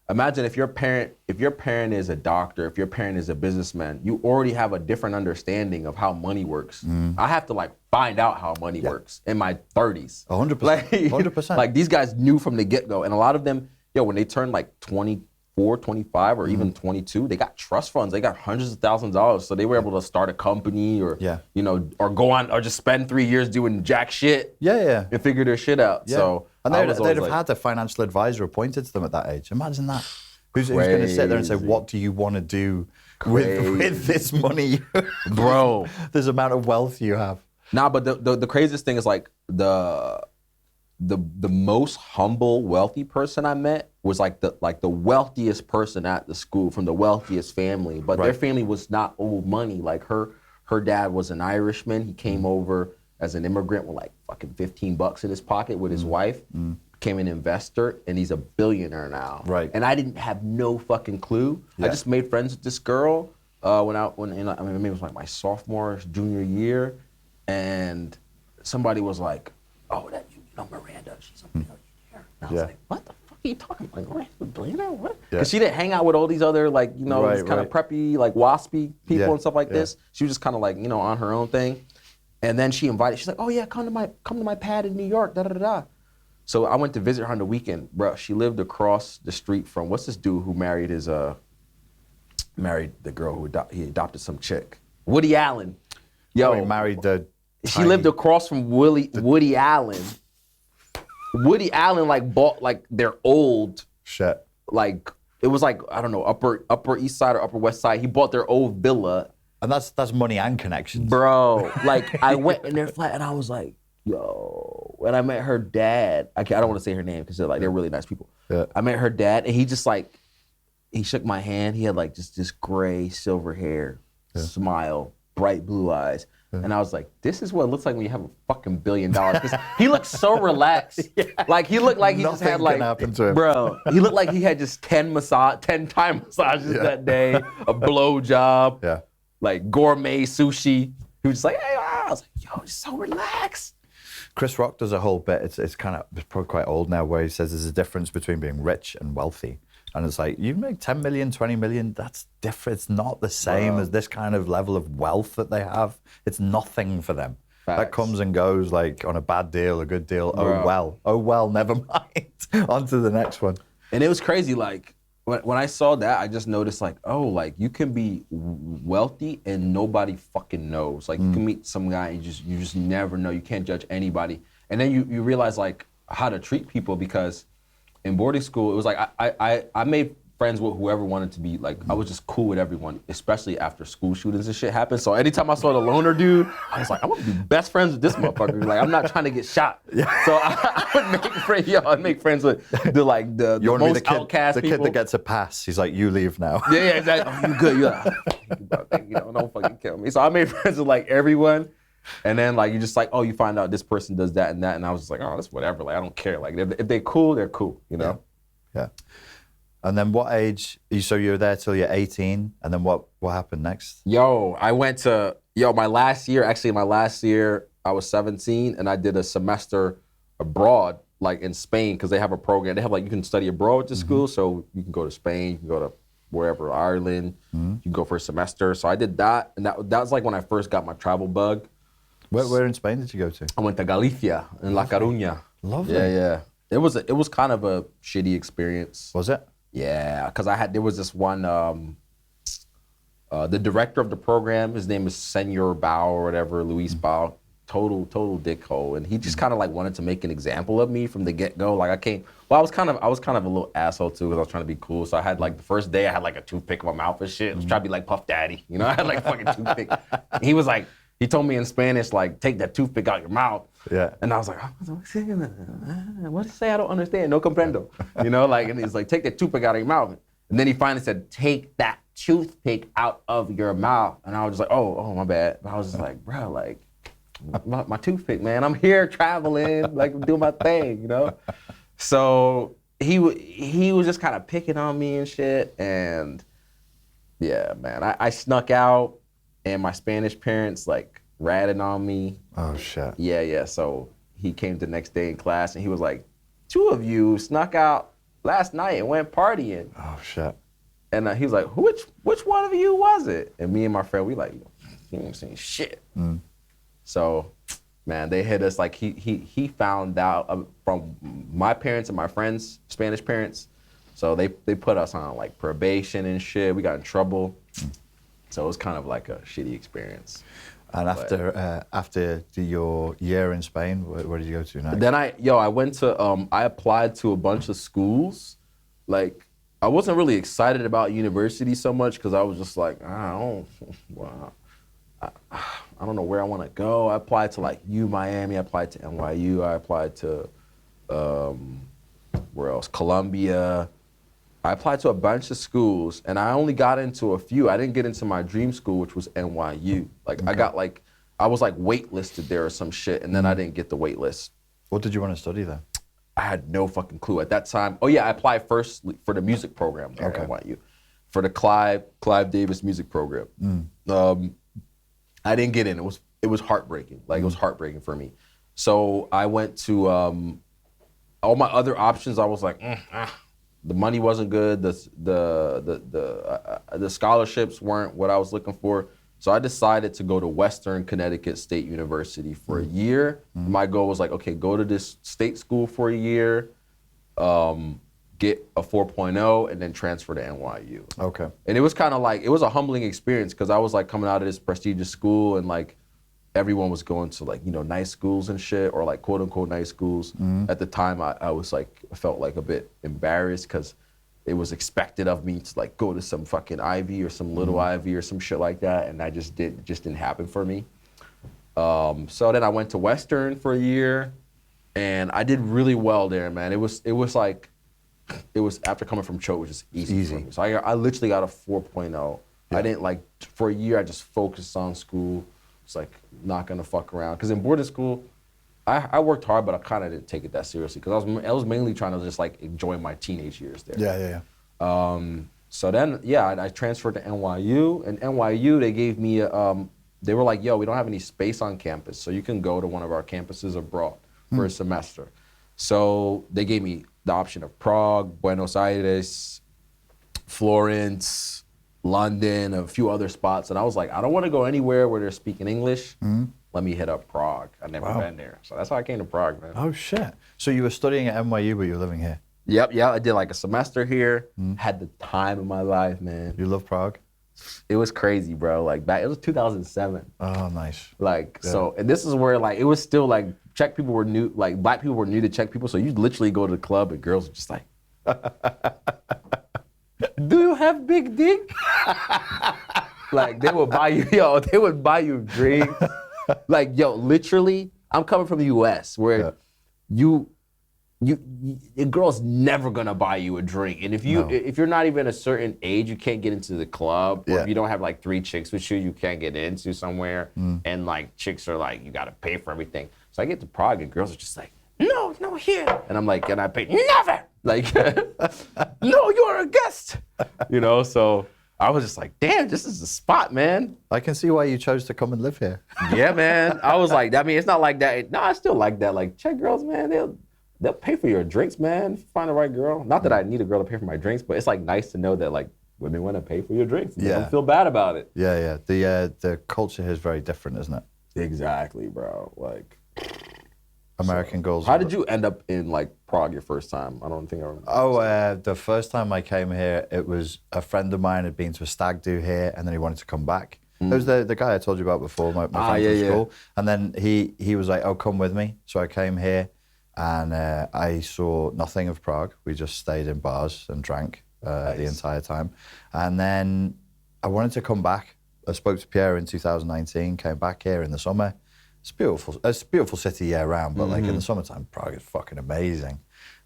imagine if your parent is a doctor, if your parent is a businessman, you already have a different understanding of how money works. I have to like find out how money works in my 30s. 100%. Like, 100%. Like these guys knew from the get-go. And a lot of them, when they turned like 24, 25, or even 22, they got trust funds. They got hundreds of thousands of dollars. So they were able to start a company or, or go on or just spend 3 years doing jack shit. Yeah. And figure their shit out. Yeah. So and they'd have had a financial advisor appointed to them at that age. Imagine that. Who's going to sit there and say, what do you want to do with this money? Bro. This amount of wealth you have. Nah, but the craziest thing is like the most humble, wealthy person I met was like the wealthiest person at the school from the wealthiest family. But their family was not old money. Like her dad was an Irishman. He came over as an immigrant with like fucking $15 in his pocket with his wife. Became an investor, and he's a billionaire now. Right. And I didn't have no fucking clue. Yeah. I just made friends with this girl maybe it was like my sophomore, junior year, and somebody was like, "Oh, that you know Miranda? She's a billionaire." And I was like, "What the fuck are you talking about? Like, Miranda's a billionaire? What?" Because she didn't hang out with all these other like these kind of preppy, like waspy people and stuff like this. She was just kind of like on her own thing. And then she's like, "Oh yeah, come to my pad in New York." Da da da da. So I went to visit her on the weekend, bro. She lived across the street from what's this dude who married the girl who he adopted some chick, Woody Allen. He married the. She lived across from Woody Allen. Woody Allen like bought like their old shit. Like it was like I don't know Upper East Side or Upper West Side. He bought their old villa. And that's money and connections, bro. Like I went in their flat and I was like, yo. When I met her dad, I don't want to say her name because they're really nice people. Yeah. I met her dad and he just like, he shook my hand. He had like just this gray silver hair, smile, bright blue eyes. And I was like, this is what it looks like when you have a fucking $1 billion. Because he looked so relaxed. Like he looked like he just had like, bro, he looked like he had just 10 time massages that day, a blow job, like gourmet sushi. He was just like, hey, I was like, yo, he's so relaxed. Chris Rock does a whole bit, it's probably quite old now, where he says there's a difference between being rich and wealthy. And it's like, you make 10 million, 20 million, that's different. It's not the same as this kind of level of wealth that they have. It's nothing for them. Facts. That comes and goes like on a bad deal, a good deal. Bro. Oh well, never mind. On to the next one. And it was crazy, like, when I saw that, I just noticed like, oh, like you can be wealthy and nobody fucking knows. Like you can meet some guy and you just never know. You can't judge anybody. And then you realize like how to treat people, because in boarding school, it was like I made friends with whoever wanted to be, like I was just cool with everyone, especially after school shootings and shit happened. So anytime I saw the loner dude, I was like, I want to be best friends with this motherfucker. Like I'm not trying to get shot. Yeah. So I would make friends with the most outcast people. The kid that gets a pass. He's like, you leave now. Yeah, exactly. Oh, you good? You're like, don't fucking kill me. So I made friends with like everyone. And then like you just like, oh, you find out this person does that and that, and I was just like, oh, that's whatever. Like I don't care. Like if they're cool, they're cool. You know? Yeah. And then what age? So you were there till you're 18, and then what happened next? I went to my last year. Actually, my last year I was 17, and I did a semester abroad, like in Spain, because they have a program. They have like you can study abroad at the school, so you can go to Spain, you can go to wherever, Ireland. You can go for a semester. So I did that, and that was like when I first got my travel bug. Where in Spain did you go to? I went to Galicia in La Coruña. Lovely. Yeah. It was kind of a shitty experience. Was it? Yeah, because there was this one, the director of the program, his name is Senor Bao or whatever, Luis Bao, total dickhole, and he just kind of like wanted to make an example of me from the get-go. Like I was kind of a little asshole too, because I was trying to be cool. So I had like the first day I had like a toothpick in my mouth and shit. I was trying to be like Puff Daddy, you know? I had like a fucking toothpick. He was like, he told me in Spanish, like, take that toothpick out your mouth. Yeah. And I was like, what did he say? I don't understand. No comprendo. You know, like, and he's like, take that toothpick out of your mouth. And then he finally said, take that toothpick out of your mouth. And I was just like, oh, my bad. But I was just like, bro, like, my toothpick, man. I'm here traveling, like, doing my thing, you know? So he was just kind of picking on me and shit. And yeah, man, I snuck out. And my Spanish parents like ratted on me. Oh shit. Yeah. So he came the next day in class and he was like, two of you snuck out last night and went partying. Oh shit. And he was like, which one of you was it? And me and my friend, we like, you ain't seen shit. So, man, they hit us like he found out from my parents and my friends, Spanish parents. So they put us on like probation and shit. We got in trouble. So it was kind of like a shitty experience. And after your year in Spain, where did you go to next? Then I went to, I applied to a bunch of schools. Like, I wasn't really excited about university so much because I was just like, I don't know where I want to go. I applied to like Miami, I applied to NYU, I applied to, where else? Columbia. I applied to a bunch of schools and I only got into a few. I didn't get into my dream school, which was NYU. Like I was like waitlisted there or some shit and then I didn't get the wait list. What did you want to study there? I had no fucking clue at that time. Oh yeah, I applied first for the music program there at NYU. For the Clive Davis music program. I didn't get in. It was heartbreaking. Like it was heartbreaking for me. So I went to all my other options. I was like, the money wasn't good. The scholarships weren't what I was looking for. So I decided to go to Western Connecticut State University for a year. My goal was like, okay, go to this state school for a year, get a 4.0, and then transfer to NYU. Okay. And it was kind of like, it was a humbling experience because I was like coming out of this prestigious school and like everyone was going to like, nice schools and shit, or like quote unquote nice schools. At the time I was like, I felt like a bit embarrassed because it was expected of me to like go to some fucking Ivy or some little Ivy or some shit like that. And it just didn't happen for me. So then I went to Western for a year and I did really well there, man. It was after coming from Cho, it was just easy. For me. So I literally got a 4.0. Yeah. I didn't for a year, I just focused on school. It's like not gonna fuck around. Cause in boarding school, I worked hard, but I kind of didn't take it that seriously. Cause I was mainly trying to just like enjoy my teenage years there. Yeah. So then, I transferred to NYU, and NYU, they gave me, they were like, yo, we don't have any space on campus, so you can go to one of our campuses abroad for a semester. So they gave me the option of Prague, Buenos Aires, Florence, London, a few other spots. And I was like, I don't want to go anywhere where they're speaking English. Let me hit up Prague. I've never been there. So that's how I came to Prague, man. Oh, shit. So you were studying at NYU, but you were living here? Yep. I did like a semester here. Had the time of my life, man. You love Prague? It was crazy, bro. Like it was 2007. Oh, nice. So, and this is where like, it was still like Czech people were new, like black people were new to Czech people. So you literally go to the club and girls are just like, do you have big dick? Like they would buy you drinks. Like, yo, literally, I'm coming from the US where a girl's never gonna buy you a drink. And if you're not even a certain age, you can't get into the club. Or if you don't have like 3 chicks with you, you can't get into somewhere. And like chicks are like, you gotta pay for everything. So I get to Prague and girls are just like, no, here. And I'm like, can I pay? Never! Like, no, you're a guest. So I was just like, damn, this is the spot, man. I can see why you chose to come and live here. Yeah, man. I was like, I mean, it's not like that. No, I still like that. Like, Czech girls, man, they'll pay for your drinks, man. If you find the right girl. Not that I need a girl to pay for my drinks, but it's like nice to know that like women want to pay for your drinks. You don't feel bad about it. Yeah. The culture here is very different, isn't it? Exactly, bro. Like American girls. How did you end up in like Prague your first time? I don't think I remember. Oh, the first time I came here, it was a friend of mine had been to a stag do here, and then he wanted to come back. It was the guy I told you about before, my friend from school. And then he was like, "Oh, come with me." So I came here, and I saw nothing of Prague. We just stayed in bars and drank the entire time. And then I wanted to come back. I spoke to Pierre in 2019. Came back here in the summer. It's beautiful. It's a beautiful city year round, but like in the summertime, Prague is fucking amazing.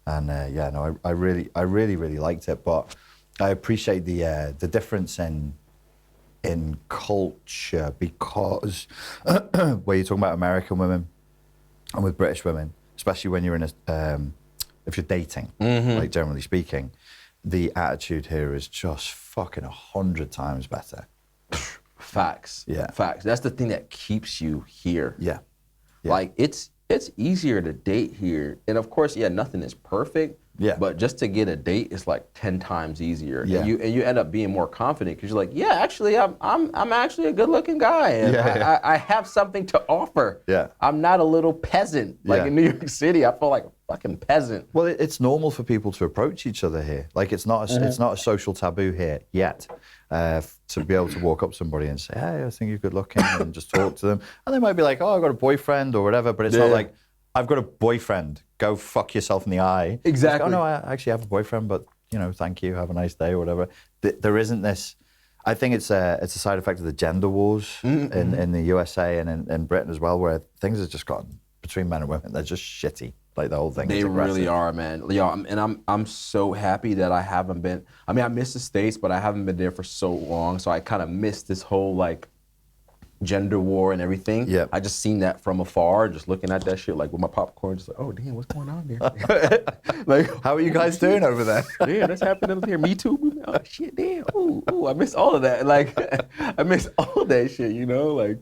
And I really liked it. But I appreciate the difference in culture, because where you're talking about American women and with British women, especially when you're in if you're dating, like generally speaking, the attitude here is just fucking 100 times better. Facts. Yeah. Facts. That's the thing that keeps you here. Yeah. Like it's easier to date here. And of course, yeah, nothing is perfect. Yeah. But just to get a date is like 10 times easier. Yeah. And you end up being more confident because you're like, yeah, actually, I'm actually a good-looking guy, and I have something to offer. Yeah. I'm not a little peasant like in New York City. I feel like a fucking peasant. Well, it's normal for people to approach each other here. Like it's not a social taboo here yet. To be able to walk up to somebody and say, hey, I think you're good looking, and just talk to them. And they might be like, oh, I've got a boyfriend or whatever, but it's not like, I've got a boyfriend, go fuck yourself in the eye. Exactly. Like, oh no, I actually have a boyfriend, but thank you, have a nice day or whatever. There isn't this, I think it's a side effect of the gender wars in the USA and in Britain as well, where things have just gotten, between men and women, they're just shitty. Like the whole thing is aggressive. Really are, man. Yo, I'm so happy that I haven't been. I mean, I miss the States, but I haven't been there for so long, so I kind of missed this whole like gender war and everything. Yeah. I just seen that from afar, just looking at that shit like with my popcorn, just like, oh damn, what's going on there? Like, how are you guys doing over there? Yeah, that's happening here. Me too. Oh shit, damn. Ooh, I miss all of that. Like, I miss all of that shit. Like,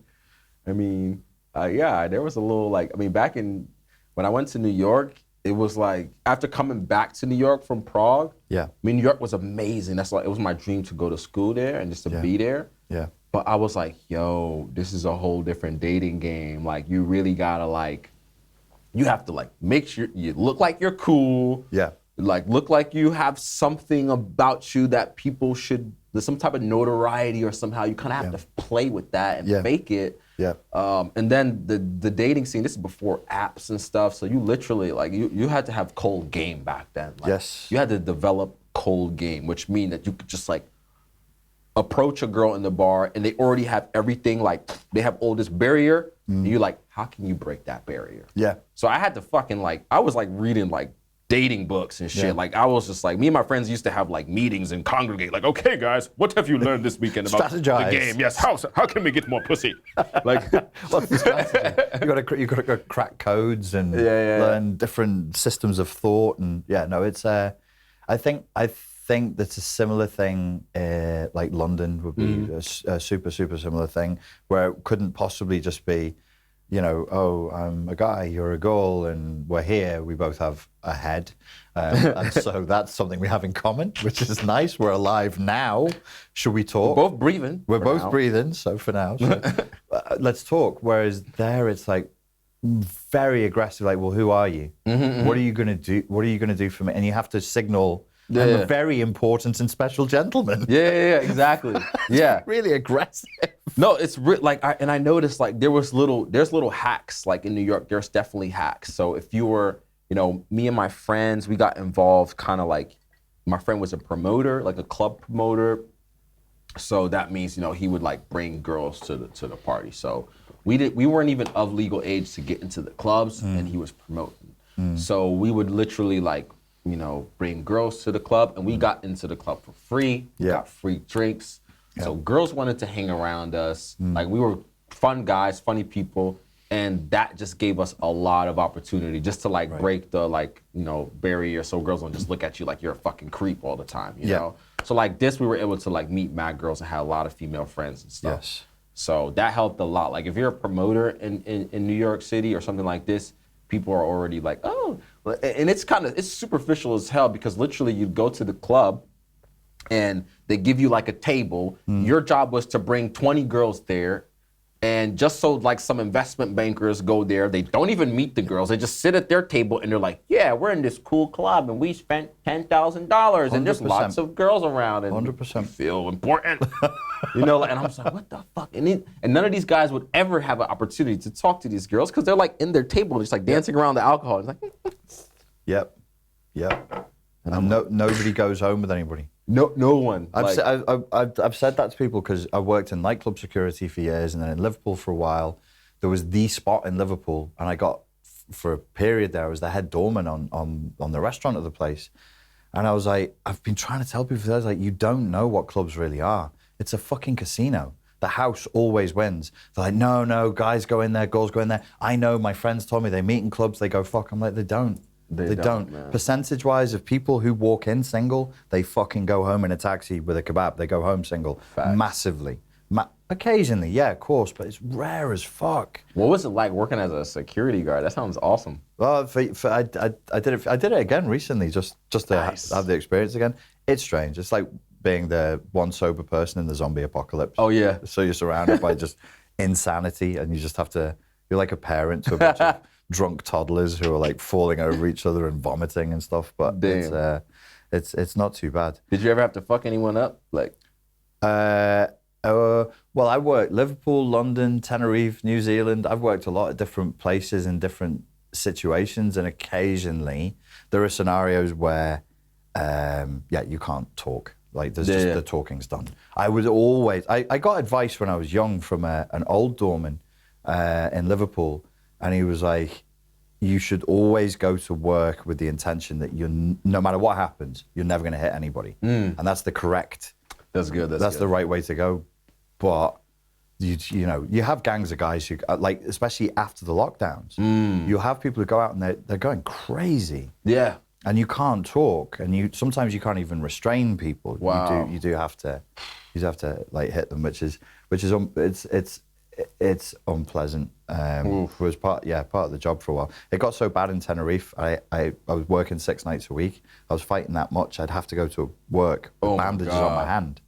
I mean, yeah, there was a little like, I mean, back in. When I went to New York, it was like, after coming back to New York from Prague, I mean, New York was amazing. That's like, it was my dream to go to school there and just to be there. Yeah. But I was like, yo, this is a whole different dating game. Like, you really gotta like, you have to like make sure you look like you're cool. Yeah. Like, look like you have something about you that people should, there's some type of notoriety or somehow you kind of have to play with that and fake it. Yeah. And then the dating scene, this is before apps and stuff, so you literally, like, you had to have cold game back then. Like, yes. You had to develop cold game, which means that you could just, like, approach a girl in the bar and they already have everything, like, they have all this barrier, and you're like, how can you break that barrier? Yeah. So I had to fucking, like, I was, like, reading, like, dating books and shit. Like, I was just like, me and my friends used to have like meetings and congregate. Like, okay, guys, what have you learned this weekend about the game? Yes, how can we get more pussy? Like, what's the strategy? You got to crack codes and learn different systems of thought. And it's. I think that's a similar thing. Like London would be a super similar thing, where it couldn't possibly just be. Oh, I'm a guy, you're a girl, and we're here. We both have a head. And so that's something we have in common, which is nice. We're alive now. Should we talk? We're both breathing. We're both breathing, so for now. Let's talk. Whereas there, it's like very aggressive, like, well, who are you? What are you going to do? What are you going to do for me? And you have to signal, I'm a very important and special gentleman. Yeah, exactly. Yeah. Really aggressive. No, it's like, I noticed like there's little hacks like in New York. There's definitely hacks. So if you were, me and my friends, we got involved kind of like, my friend was a promoter, like a club promoter. So that means, he would like bring girls to the party. So we weren't even of legal age to get into the clubs, and he was promoting. So we would literally like, bring girls to the club, and we got into the club for free. We got free drinks. So girls wanted to hang around us. Like, we were fun guys, funny people, and that just gave us a lot of opportunity just to like break the like, barrier, so girls don't just look at you like you're a fucking creep all the time, you know? So like this, we were able to like meet mad girls and had a lot of female friends and stuff. Yes. So that helped a lot. Like, if you're a promoter in New York City or something like this, people are already like, oh, and it's superficial as hell, because literally you'd go to the club and they give you like a table. Your job was to bring 20 girls there. And just so like some investment bankers go there, they don't even meet the girls. They just sit at their table and they're like, yeah, we're in this cool club and we spent $10,000 and there's lots of girls around and 100%. you feel important. And I'm just like, what the fuck? And none of these guys would ever have an opportunity to talk to these girls because they're like in their table, just like dancing around the alcohol. It's like, Yep. And nobody goes home with anybody. No one. I've said that to people because I worked in nightclub security for years, and then in Liverpool for a while. There was the spot in Liverpool, and I got, for a period there, I was the head doorman on the restaurant of the place. And I was like, I've been trying to tell people for years, like, you don't know what clubs really are. It's a fucking casino. The house always wins. They're like, no, guys go in there, girls go in there. I know, my friends told me they meet in clubs, they go fuck. I'm like, they don't. They don't. Percentage-wise, of people who walk in single, they fucking go home in a taxi with a kebab. They go home single. Facts. Massively. Occasionally, yeah, of course, but it's rare as fuck. What was it like working as a security guard? That sounds awesome. Well, I did it. I did it again recently, just to Nice. have the experience again. It's strange. It's like being the one sober person in the zombie apocalypse. Oh yeah. So you're surrounded by just insanity, and you just have to. You're like a parent to a bunch of drunk toddlers who are like falling over each other and vomiting and stuff. But Damn. it's not too bad. Did you ever have to fuck anyone up? Like, Well, I worked Liverpool, London, Tenerife, New Zealand. I've worked a lot of different places in different situations, and occasionally there are scenarios where, you can't talk. Like there's just the talking's done. I was always. I got advice when I was young from an old doorman in Liverpool, and he was like, "You should always go to work with the intention that no matter what happens, you're never going to hit anybody, and that's the correct." that's good. That's good. the right way to go. But you have gangs of guys who like, especially after the lockdowns, you have people who go out and they're going crazy. Yeah. And you can't talk, and sometimes you can't even restrain people. Wow. You do have to like hit them, which is it's unpleasant. It was part of the job for a while. It got so bad in Tenerife. I was working 6 nights a week. I was fighting that much. I'd have to go to work with bandages on my hand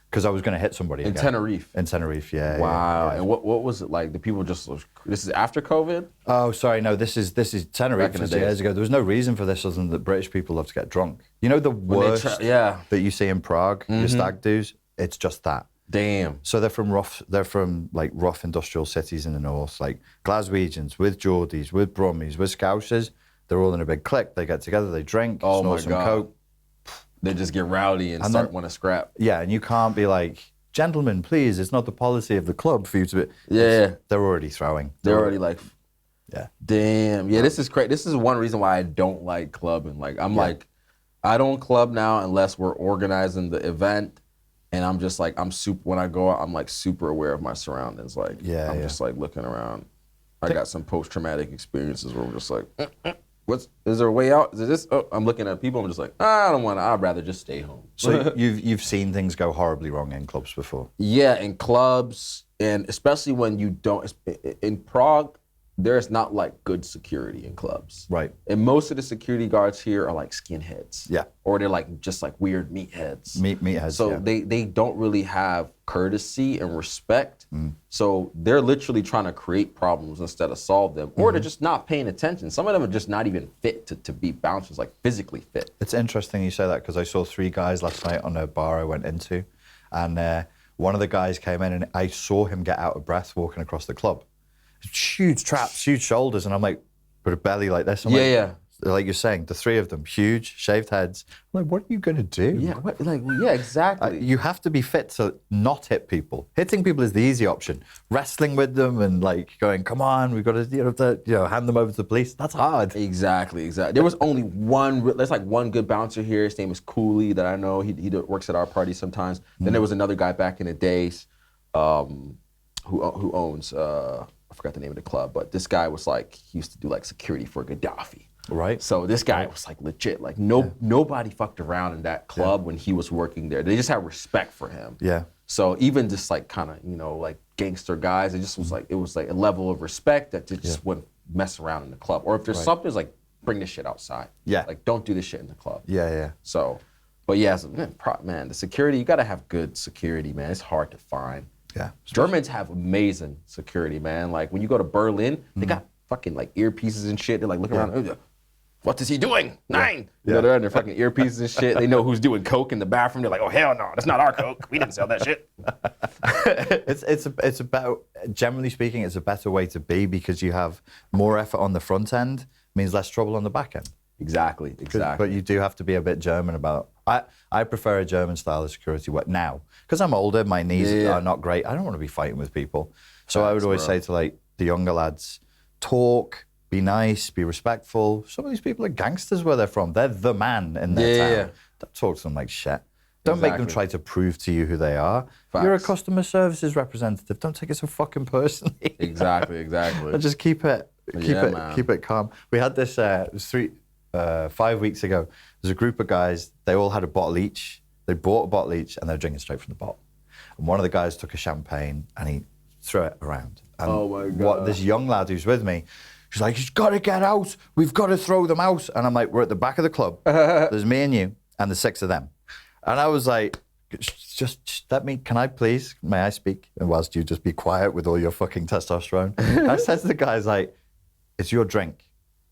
because I was going to hit somebody in again. Tenerife. In Tenerife, yeah. Wow. Yeah. And what was it like? The people just. This is after COVID. Oh, sorry. No, this is Tenerife. Back in the 50 days. years ago. There was no reason for this other than that British people love to get drunk. You know the worst yeah. that you see in Prague, your stag do's. It's just that. Damn. So they're from rough industrial cities in the north, like Glaswegians with Geordies, with Brummies, with Scousers. They're all in a big clique. They get together, they drink, Oh snort my some God. coke. They just get rowdy and start want to scrap. Yeah, and you can't be like, gentlemen, please, it's not the policy of the club for you to be. Yeah. They're already throwing. They're already like, yeah. Damn. Yeah, this is crazy. This is one reason why I don't like clubbing. Like, I'm like, I don't club now unless we're organizing the event. And I'm just like, when I go out, I'm like super aware of my surroundings. Like, I'm just like looking around. I got some post-traumatic experiences where I'm just like, is there a way out? Is it this? Oh, I'm looking at people. I'm just like, I don't want to. I'd rather just stay home. So you've seen things go horribly wrong in clubs before? Yeah, in clubs, and especially when you don't. In Prague, there's not like good security in clubs. Right. And most of the security guards here are like skinheads. Yeah. Or they're like just like weird meatheads. Meatheads. So yeah. they don't really have courtesy and respect. So they're literally trying to create problems instead of solve them. Or they're just not paying attention. Some of them are just not even fit to be bouncers, like physically fit. It's interesting you say that because I saw 3 guys last night on a bar I went into, and one of the guys came in and I saw him get out of breath walking across the club. Huge traps, huge shoulders, and I'm like, with a belly like this. I'm like you're saying, the 3 of them, huge, shaved heads. I'm like, what are you gonna do? Yeah, exactly. You have to be fit to not hit people. Hitting people is the easy option. Wrestling with them and like going, come on, we've got to, hand them over to the police. That's hard. Exactly. There was only there's like one good bouncer here. His name is Cooley that I know. He works at our party sometimes. Then there was another guy back in the days who owns, I forgot the name of the club, but this guy was like, he used to do like security for Gaddafi. Right. So this guy was like legit. Like nobody fucked around in that club when he was working there. They just had respect for him. Yeah. So even just like kind of, like gangster guys, it was like a level of respect that they just wouldn't mess around in the club. Or if there's something, it's like, bring this shit outside. Yeah. Like don't do this shit in the club. Yeah. So, but yeah, man, the security, you gotta have good security, man. It's hard to find. Yeah. Germans have amazing security, man. Like when you go to Berlin, they got fucking like earpieces and shit. They're like looking around. What is he doing? 9. They're on their fucking earpieces and shit. They know who's doing coke in the bathroom. They're like, oh hell no, that's not our coke. We didn't sell that shit. It's about, generally speaking, it's a better way to be because you have more effort on the front end, means less trouble on the back end. Exactly. But you do have to be a bit German about. I prefer a German style of security work now because I'm older. My knees are not great. I don't want to be fighting with people. So I would always say to like the younger lads, talk, be nice, be respectful. Some of these people are gangsters where they're from. They're the man in their town. Don't talk to them like shit. Don't make them try to prove to you who they are. You're a customer services representative. Don't take it so fucking personally. Exactly. And just keep it calm. We had this. It was 5 weeks ago. There's a group of guys. They all had a bottle each. They bought a bottle each, and they're drinking straight from the bottle. And one of the guys took a champagne and he threw it around. And Oh my God. this young lad who's with me, she's like, he's got to get out. We've got to throw them out. And I'm like, we're at the back of the club. There's me and you and the 6 of them. And I was like, just let me, can I please, may I speak? And whilst you just be quiet with all your fucking testosterone. I said to the guys, like, it's your drink.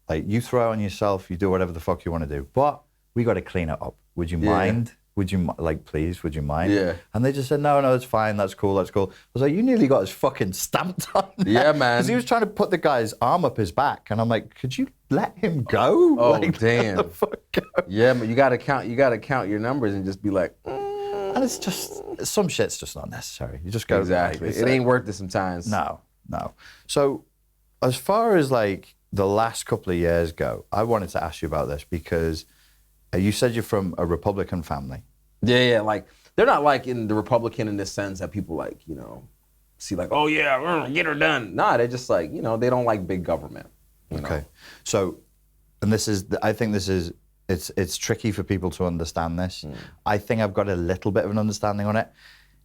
Like, you throw it on yourself, you do whatever the fuck you want to do. But we got to clean it up. Would you mind? Would you, like, please, would you mind? Yeah. And they just said, no, it's fine, that's cool, that's cool. I was like, you nearly got us fucking stamped on. Yeah, man. Because he was trying to put the guy's arm up his back. And I'm like, could you let him go? Oh, like, damn. let the fuck go. Yeah, but you gotta count your numbers and just be like, And it's just, some shit's just not necessary. You just go, exactly. Like, It ain't worth it sometimes. No. So as far as like the last couple of years go, I wanted to ask you about this because you said you're from a Republican family. Yeah, like they're not like in the Republican in the sense that people like, see like, oh yeah, get her done. Nah, they're just like, they don't like big government. Okay. So, and I think this is, it's tricky for people to understand this. I think I've got a little bit of an understanding on it.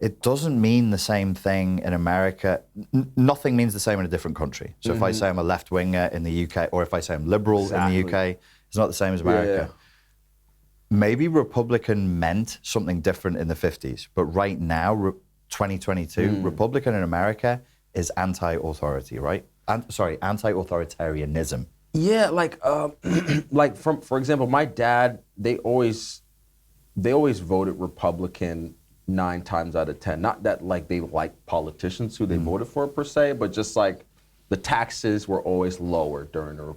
It doesn't mean the same thing in America. Nothing means the same in a different country. So if I say I'm a left winger in the UK, or if I say I'm liberal in the UK, it's not the same as America. Yeah. Maybe Republican meant something different in the 50s, but right now, 2022, Republican in America is anti-authority, right? Anti-authoritarianism. Yeah, like for example, my dad, they always voted Republican 9 times out of 10. Not that like they like politicians who they voted for per se, but just like the taxes were always lower during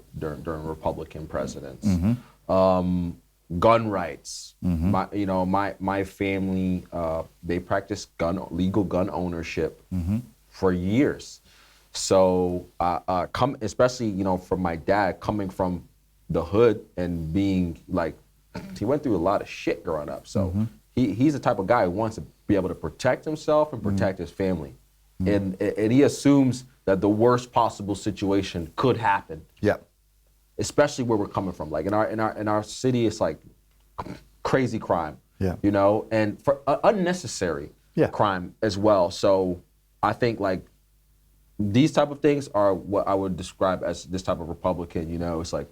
Republican presidents. Gun rights. My family, they practiced legal gun ownership for years. So especially from my dad coming from the hood and being like, he went through a lot of shit growing up. So he's the type of guy who wants to be able to protect himself and protect his family, and he assumes that the worst possible situation could happen. Yeah. Especially where we're coming from. Like in our city, it's like crazy crime. Yeah. And for unnecessary crime as well. So I think like these type of things are what I would describe as this type of Republican. It's like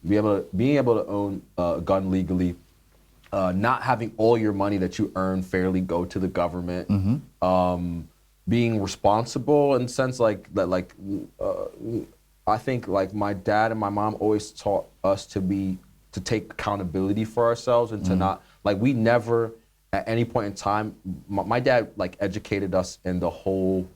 being able to own a gun legally, not having all your money that you earn fairly go to the government, being responsible in the sense like that. I think like my dad and my mom always taught us to take accountability for ourselves and to not, like we never at any point in time, my dad like educated us in the whole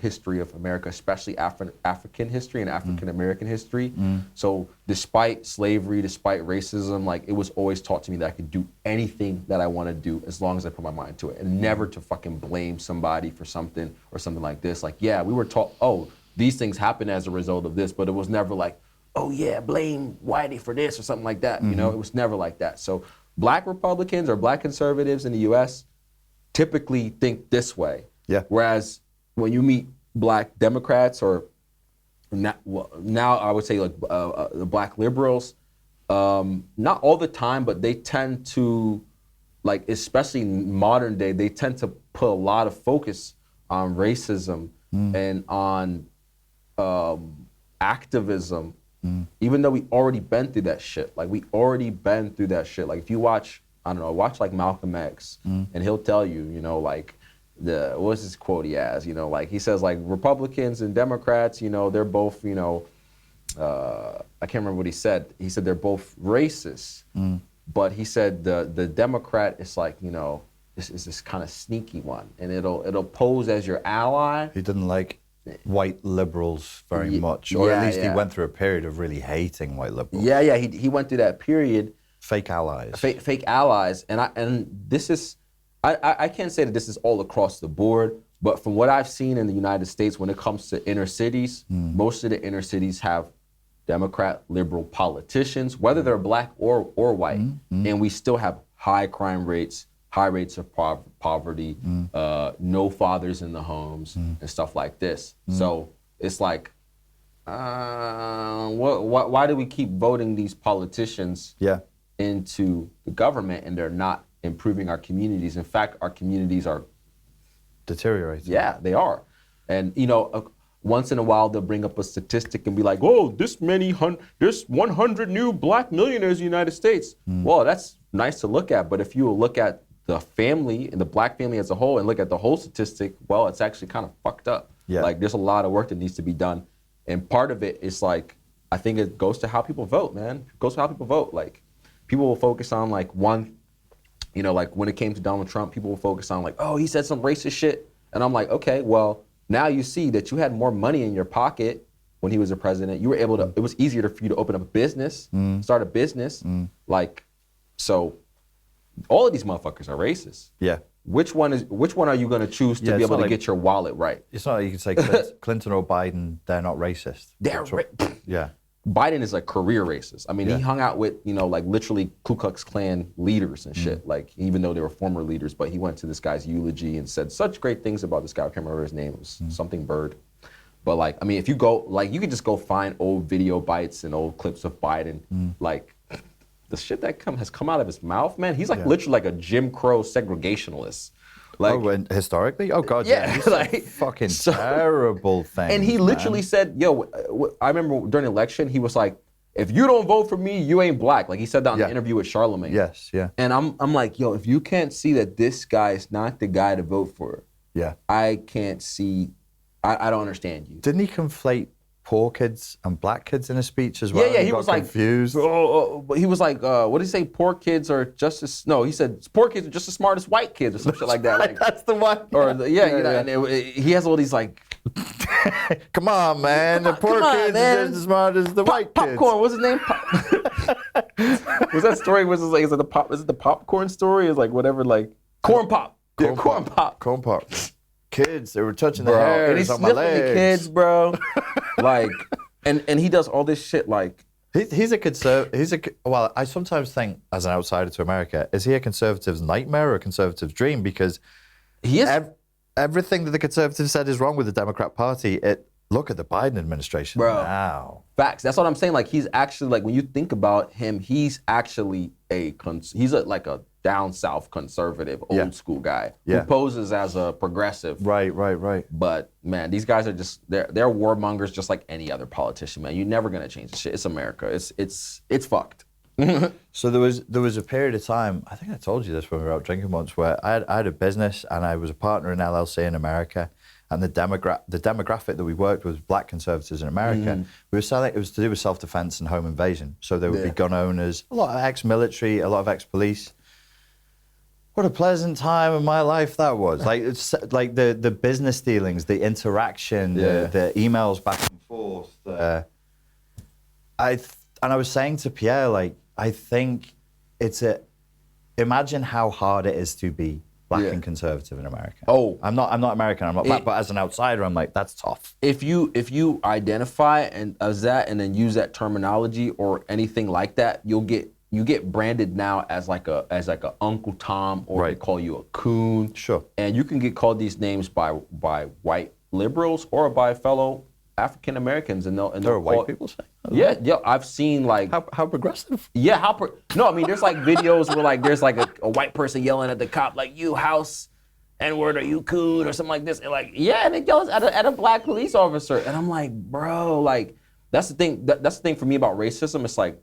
history of America, especially African history and African American history. So despite slavery, despite racism, like it was always taught to me that I could do anything that I want to do as long as I put my mind to it, and never to fucking blame somebody for something or something like this. Like, yeah, we were taught, oh, these things happen as a result of this, but it was never like, oh yeah, blame Whitey for this or something like that. It was never like that. So Black Republicans or Black conservatives in the U.S. typically think this way. Yeah. Whereas when you meet Black Democrats or now I would say like the Black liberals, not all the time, but they tend to, like especially in modern day, they tend to put a lot of focus on racism and on activism. Even though we already been through that shit. Like if you watch like Malcolm X, and he'll tell you, like what's his quote he has, like he says like Republicans and Democrats, they're both, I can't remember what he said. He said they're both racist, but he said the Democrat is like, this is this kind of sneaky one, and it'll pose as your ally. He didn't like white liberals very much, or at least he went through a period of really hating white liberals. Yeah, he went through that period. Fake allies. Fake allies, and this is, I can't say that this is all across the board, but from what I've seen in the United States, when it comes to inner cities, most of the inner cities have Democrat liberal politicians, whether they're Black or white, and we still have high crime rates, high rates of poverty, no fathers in the homes, and stuff like this. So it's like, why do we keep voting these politicians into the government and they're not improving our communities? In fact, our communities are deteriorating. Yeah, they are. And once in a while they'll bring up a statistic and be like, "Oh, there's 100 new black millionaires in the United States." Well, that's nice to look at, but if you look at the family and the black family as a whole and look at the whole statistic, well, it's actually kind of fucked up. Yeah. Like there's a lot of work that needs to be done. And part of it is like, I think it goes to how people vote, man. It goes to how people vote. Like people will focus on like one, like when it came to Donald Trump, people will focus on like, oh, he said some racist shit. And I'm like, okay, well, now you see that you had more money in your pocket when he was a president. You were able to, it was easier for you to open up a business, start a business. Like, so all of these motherfuckers are racist. Yeah. Which one are you gonna choose to be able to get your wallet right? It's not like you can say Clinton or Biden, they're not racist. Yeah. Biden is a career racist. I mean, he hung out with, like literally Ku Klux Klan leaders and shit. Like, even though they were former leaders, but he went to this guy's eulogy and said such great things about this guy. I can't remember his name. It was something Bird. But like, I mean, if you go, like, you can just go find old video bites and old clips of Biden. Like, the shit that has come out of his mouth, man. He's like literally like a Jim Crow segregationalist. Like, and historically? Oh, God, yeah. He's Like, fucking terrible thing. And he literally said, yo, I remember during the election, he was like, if you don't vote for me, you ain't black. Like he said that in the interview with Charlemagne. Yes, yeah. And I'm like, yo, if you can't see that this guy is not the guy to vote for, I can't see, I don't understand you. Didn't he conflate poor kids and black kids in a speech as well? Yeah, he was like confused. But he was like, what did he say? Poor kids are just as, no, he said poor kids are just as smart as white kids or some shit like that. Like, that's the one. Or and he has all these like, come on, man, the poor kids are just as smart as the white kids. Popcorn, what's his name? Was that story? Was it like, is it the popcorn story? Is like whatever, like corn pop. Corn pop. Corn pop. Kids, they were touching the hairs on my legs. The kids, bro. Like, and he does all this shit like. He's a conservative. Well, I sometimes think, as an outsider to America, is he a conservative's nightmare or a conservative's dream? Because he is. Everything that the conservatives said is wrong with the Democrat Party. Look at the Biden administration now. Facts. That's what I'm saying. Like, he's actually, like, when you think about him, he's actually like a down south conservative, old school guy who poses as a progressive. Right. But man, these guys are just they're warmongers just like any other politician, man. You're never gonna change the shit. It's America. It's fucked. So there was a period of time, I think I told you this when we were out drinking once, where I had a business and I was a partner in LLC in America, and the demographic that we worked with was black conservatives in America. We were selling, it was to do with self-defense and home invasion. So there would be gun owners, a lot of ex-military, a lot of ex-police. What a pleasant time of my life that was. Like, it's like the business dealings, the interaction, the emails back and forth. And I was saying to Pierre, like, I think imagine how hard it is to be black and conservative in America. Oh, I'm not American. I'm not black, but as an outsider, I'm like, that's tough. If you identify as that and then use that terminology or anything like that, you get branded now as like a Uncle Tom, or they call you a coon. Sure. And you can get called these names by white liberals or by fellow African Americans, and there are white people saying that? Yeah, I've seen like how progressive. Yeah, no, I mean there's like videos where like there's like a white person yelling at the cop like, "You house N-word, or you coon," or something like this, and like and it yells at a black police officer, and I'm like, bro, like that's the thing. That's the thing for me about racism. It's like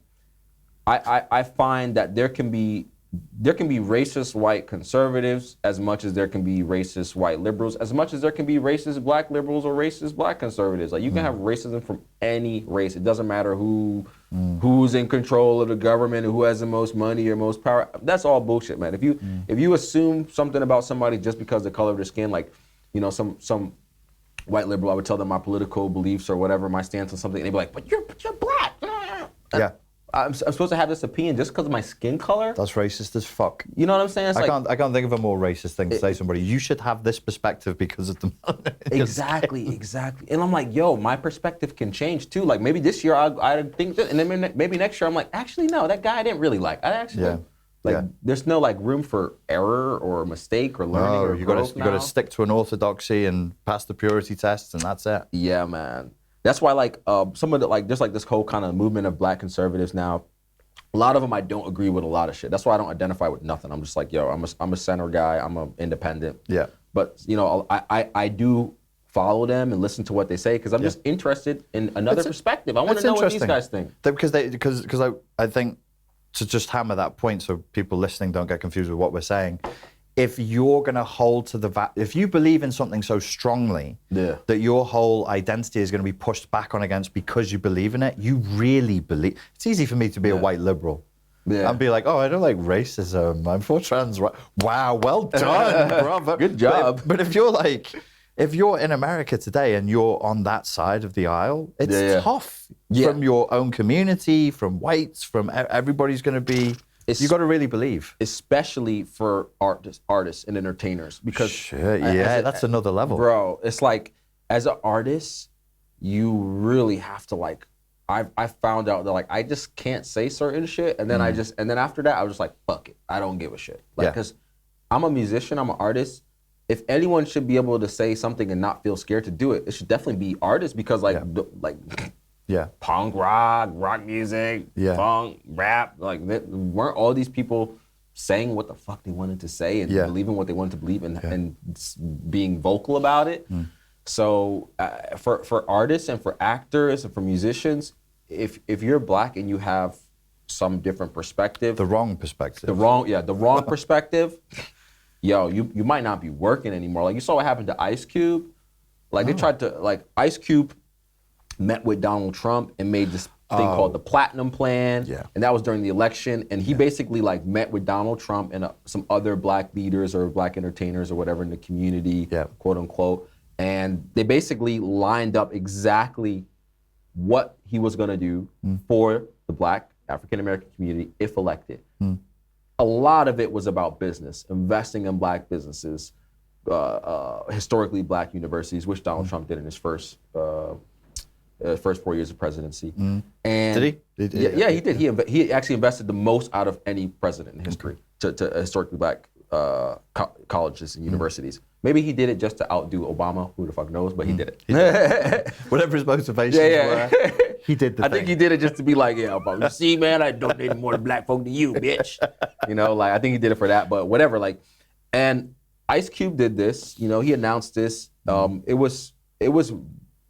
I find that there can be racist white conservatives as much as there can be racist white liberals, as much as there can be racist black liberals or racist black conservatives. Like, you can have racism from any race. It doesn't matter who's in control of the government and who has the most money or most power. That's all bullshit, man. If you assume something about somebody just because of the color of their skin, like, some white liberal, I would tell them my political beliefs or whatever, my stance on something, and they'd be like, but you're black. Yeah. I'm supposed to have this opinion just because of my skin color? That's racist as fuck. You know what I'm saying? I can't think of a more racist thing to say to somebody. You should have this perspective because of the Exactly. And I'm like, yo, my perspective can change too. Like, maybe this year I think this, and then maybe next year I'm like, actually no, that guy I didn't really like. There's no like room for error or mistake or learning or growth now. You got to stick to an orthodoxy and pass the purity tests, and that's it. Yeah, man. That's why, like, some of the, like, there's like this whole kind of movement of black conservatives now. A lot of them I don't agree with a lot of shit. That's why I don't identify with nothing. I'm just like, yo, I'm a center guy. I'm an independent. Yeah. but you know, I do follow them and listen to what they say because I'm just interested in another perspective. I want to know what these guys think. Because I think, to just hammer that point so people listening don't get confused with what we're saying, if you're going to hold to if you believe in something so strongly that your whole identity is going to be pushed back on against because you believe in it, you really believe. It's easy for me to be a white liberal. And be like, oh, I don't like racism. I'm for trans rights. Wow, well done, brother. Good job. But if you're like, if you're in America today and you're on that side of the aisle, it's tough from your own community, from whites, from everybody's going to be. You got to really believe, especially for artists and entertainers, because that's another level, bro. It's like, as an artist, you really have to like. I found out that like I just can't say certain shit, and then and then after that I was just like, fuck it, I don't give a shit. Like, because I'm a musician, I'm an artist. If anyone should be able to say something and not feel scared to do it, it should definitely be artists, because like punk rock music, funk, rap, like weren't all these people saying what the fuck they wanted to say and believing what they wanted to believe and being vocal about it. So for artists and for actors and for musicians, if you're black and you have some different perspective, the wrong perspective, perspective, yo, you might not be working anymore. Like, you saw what happened to Ice Cube. Like, they tried to, like, Ice Cube met with Donald Trump and made this thing called the Platinum Plan. And that was during the election. And he basically, like, met with Donald Trump and some other black leaders or black entertainers or whatever in the community, quote unquote. And they basically lined up exactly what he was gonna do for the black African-American community if elected. A lot of it was about business, investing in black businesses, historically black universities, which Donald Trump did in his first 4 years of presidency. And did he? Yeah, he did. He actually invested the most out of any president in history to historically black colleges and universities. Maybe he did it just to outdo Obama. Who the fuck knows? But he did it. Whatever his motivations were, he did the thing. I think he did it just to be like, Obama, you see, man, I donated more to black folk than you, bitch. You know, like, I think he did it for that. But whatever, like, and Ice Cube did this. You know, he announced this. It was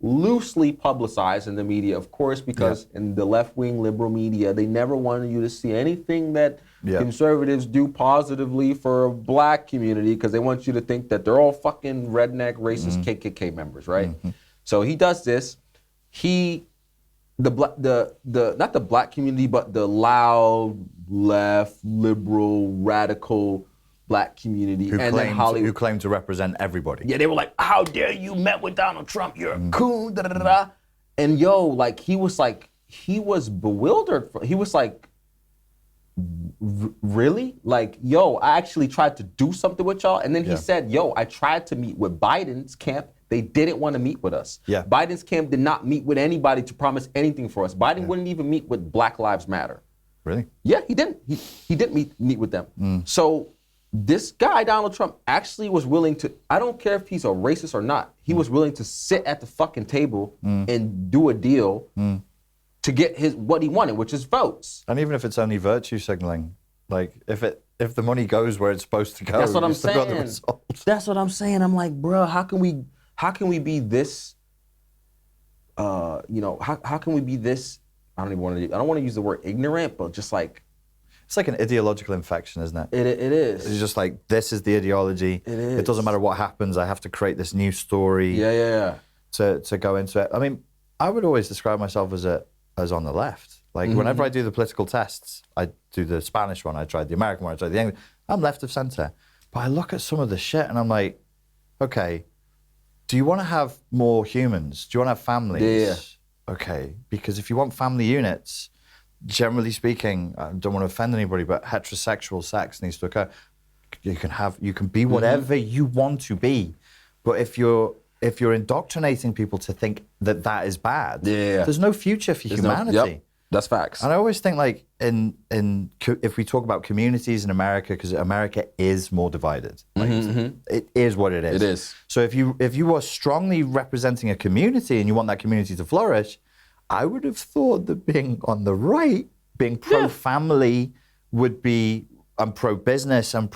loosely publicized in the media, of course, because in the left-wing liberal media, they never wanted you to see anything that conservatives do positively for a black community, because they want you to think that they're all fucking redneck, racist KKK members, right? So he does this. Not the black community, but the loud, left, liberal, radical black community, who claimed to represent everybody. Yeah, they were like, "How dare you met with Donald Trump? You're a coon." Da, da, da, da. And yo, like, he was bewildered. He was like, "Really? Like, yo, I actually tried to do something with y'all." And then he said, "Yo, I tried to meet with Biden's camp. They didn't want to meet with us. Biden's camp did not meet with anybody to promise anything for us. Biden wouldn't even meet with Black Lives Matter." Really? Yeah, he didn't. He didn't meet with them. So this guy, Donald Trump, actually was willing to, I don't care if he's a racist or not, he was willing to sit at the fucking table and do a deal to get what he wanted, which is votes. And even if it's only virtue signaling, like, if the money goes where it's supposed to go, that's what I'm saying. Got the results. That's what I'm saying. I'm like, bro, how can we be this, how can we be this, I don't want to use the word ignorant, but just like, it's like an ideological infection, isn't it? It is. It's just like, this is the ideology. It is. It doesn't matter what happens. I have to create this new story. To go into it. I mean, I would always describe myself as on the left. Like, whenever I do the political tests, I do the Spanish one, I tried the American one, I tried the English. I'm left of center. But I look at some of the shit and I'm like, okay, do you want to have more humans? Do you want to have families? Yeah. Okay, because if you want family units, generally speaking, I don't want to offend anybody, but heterosexual sex needs to occur. You can be whatever you want to be, but if you're indoctrinating people to think that is bad, there's no future for humanity. That's facts. And I always think, like, if we talk about communities in America, because America is more divided. Like, it is what it is. It is. So if you are strongly representing a community and you want that community to flourish, I would have thought that being on the right, being pro-family, would be, and pro-business and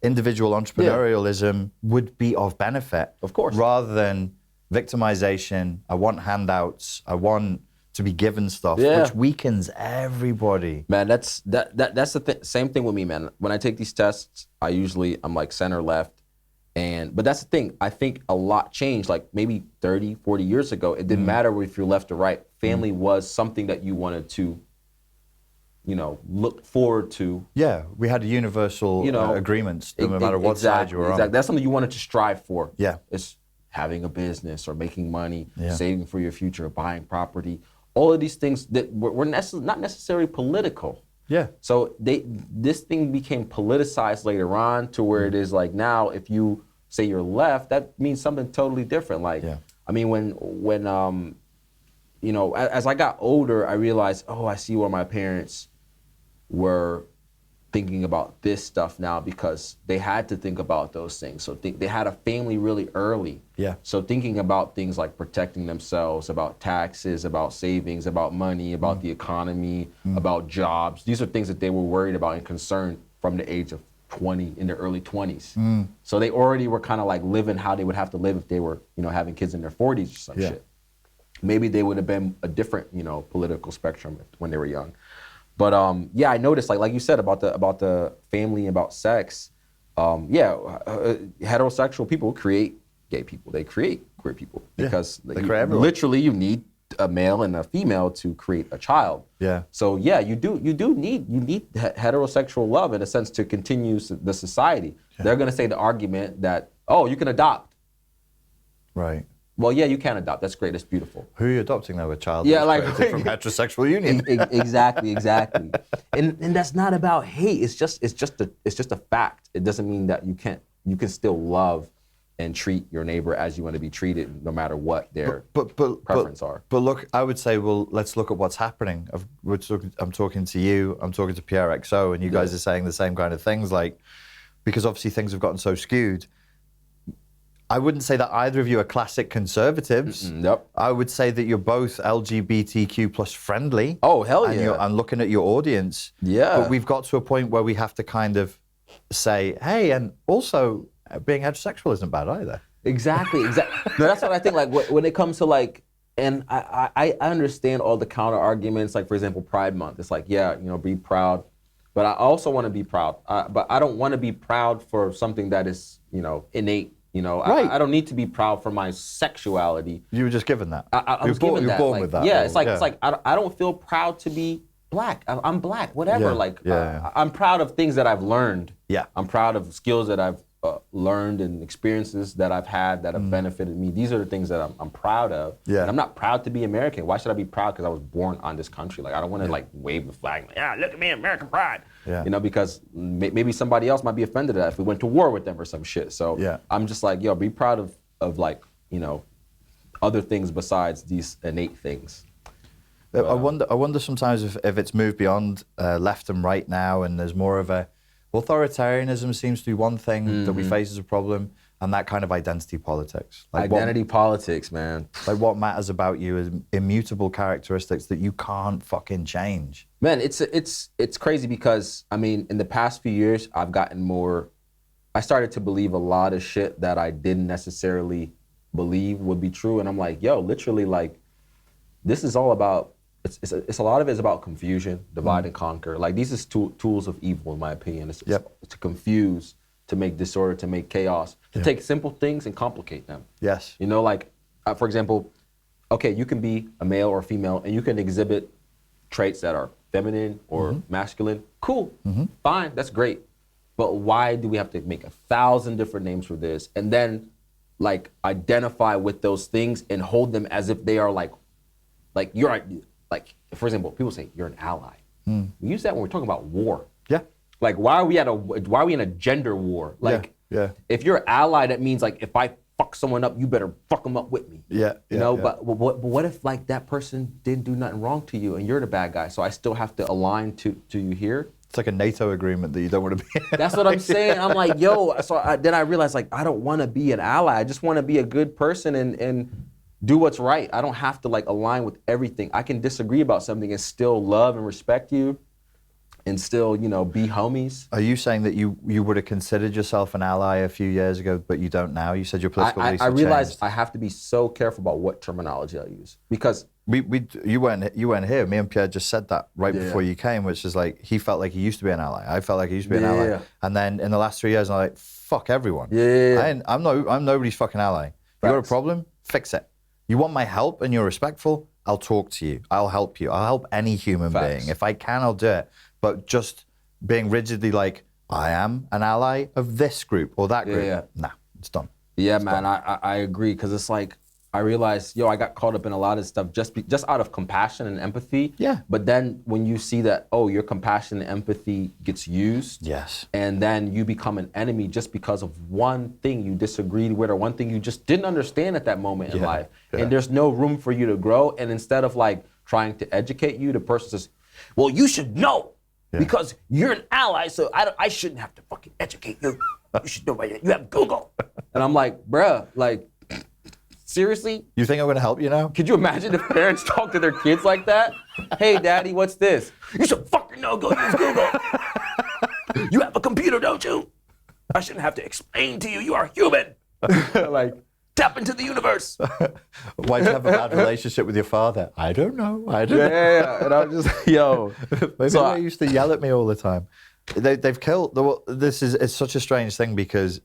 individual entrepreneurialism would be of benefit. Of course. Rather than victimization. I want handouts. I want to be given stuff, which weakens everybody. Man, that's the same thing with me, man. When I take these tests, I'm like center left. But that's the thing. I think a lot changed, like maybe 30, 40 years ago. It didn't matter if you're left or right. Family was something that you wanted to, look forward to. Yeah, we had universal agreements, no matter what side you were on. That's something you wanted to strive for. Yeah. It's having a business or making money, saving for your future, buying property. All of these things that were not necessarily political. Yeah. So this thing became politicized later on to where it is like now, if you say you're left, that means something totally different. Like, I mean, when as I got older, I realized, I see where my parents were thinking about this stuff now because they had to think about those things. So they had a family really early. Yeah. So thinking about things like protecting themselves, about taxes, about savings, about money, about the economy, about jobs. These are things that they were worried about and concerned from the age of 20, in their early 20s. So they already were kind of like living how they would have to live if they were, having kids in their 40s or some shit. Maybe they would have been a different, political spectrum when they were young. But I noticed, like you said about the family, about sex. Heterosexual people create gay people. They create queer people because literally you need a male and a female to create a child. Yeah. So you need heterosexual love in a sense to continue the society. Yeah. They're gonna say the argument that you can adopt. Right. Well, you can adopt. That's great. That's beautiful. Who are you adopting though? A child from heterosexual union. Exactly. And that's not about hate. It's just a fact. It doesn't mean that you can still love and treat your neighbor as you want to be treated, no matter what their preference are. But look, I would say, well, let's look at what's happening. I'm talking to you. I'm talking to Pierre XO, and you guys are saying the same kind of things, like because obviously things have gotten so skewed. I wouldn't say that either of you are classic conservatives. Nope. I would say that you're both LGBTQ plus friendly. Oh, hell yeah. And looking at your audience. Yeah. But we've got to a point where we have to kind of say, hey, and also being heterosexual isn't bad either. Exactly. No, that's what I think. Like when it comes to like, and I understand all the counter arguments. Like for example, Pride Month. It's like, be proud. But I also want to be proud. But I don't want to be proud for something that is, innate. Right. I don't need to be proud for my sexuality. You were just given that. I was given that. You're born with that. Yeah, it's like I don't feel proud to be black. I'm black, whatever. I'm proud of things that I've learned. Yeah. I'm proud of skills that I've learned and experiences that I've had that have benefited me. These are the things that I'm proud of. Yeah. And I'm not proud to be American. Why should I be proud because I was born on this country? Like I don't want to wave the flag. Like, look at me, American pride. Yeah. Because maybe somebody else might be offended at that if we went to war with them or some shit. So I'm just like, be proud of like, other things besides these innate things. I wonder sometimes if it's moved beyond left and right now, and there's more of a authoritarianism seems to be one thing that we face as a problem, and that kind of identity politics. Like politics, man. Like what matters about you is immutable characteristics that you can't fucking change. Man, it's crazy because I mean, in the past few years, I've gotten more. I started to believe a lot of shit that I didn't necessarily believe would be true, and I'm like, literally, like, this is all about. It's a lot of it is about confusion, divide and conquer. Like these is tools of evil, in my opinion. It's to confuse, to make disorder, to make chaos, to take simple things and complicate them. Yes. Like, for example, okay, you can be a male or a female, and you can exhibit traits that are feminine or masculine. Cool, fine, that's great. But why do we have to make 1,000 different names for this, and then like identify with those things and hold them as if they are like you're. Like, for example, people say you're an ally. We use that when we're talking about war. Yeah. Like, why are we in a gender war? Like, if you're an ally, that means like if I fuck someone up, you better fuck them up with me. But what if like that person didn't do nothing wrong to you and you're the bad guy? So I still have to align to you here. It's like a NATO agreement that you don't want to be in. That's what I'm saying. I'm like, then I realized like I don't want to be an ally. I just want to be a good person and do what's right. I don't have to like align with everything. I can disagree about something and still love and respect you and still, be homies. Are you saying that you would have considered yourself an ally a few years ago, but you don't now? You said your political beliefs I have realized changed. I have to be so careful about what terminology I use because You weren't here. Me and Pierre just said that right before you came, which is like he felt like he used to be an ally. I felt like he used to be an ally. Yeah. And then in the last 3 years, I'm like, fuck everyone. Yeah. I'm nobody's fucking ally. You got a problem? Fix it. You want my help and you're respectful? I'll talk to you. I'll help you. I'll help any human being. If I can, I'll do it. But just being rigidly like, I am an ally of this group or that group. Nah, it's done. Yeah, man, I agree because it's like I realized, I got caught up in a lot of stuff just out of compassion and empathy. Yeah. But then when you see that, your compassion and empathy gets used. Yes. And then you become an enemy just because of one thing you disagreed with or one thing you just didn't understand at that moment in life. Yeah. And there's no room for you to grow. And instead of like trying to educate you, the person says, well, you should know because you're an ally, so I shouldn't have to fucking educate you. You should know about it. You have Google. And I'm like, bruh, like, seriously? You think I'm gonna help you now? Could you imagine if parents talk to their kids like that? Hey, daddy, what's this? You should fucking know, go use Google. You have a computer, don't you? I shouldn't have to explain to you, you are human. Like, tap into the universe. Why'd you have a bad relationship with your father? I don't know. Yeah. And I'm just, Maybe they used to yell at me all the time. They've killed. It's such a strange thing because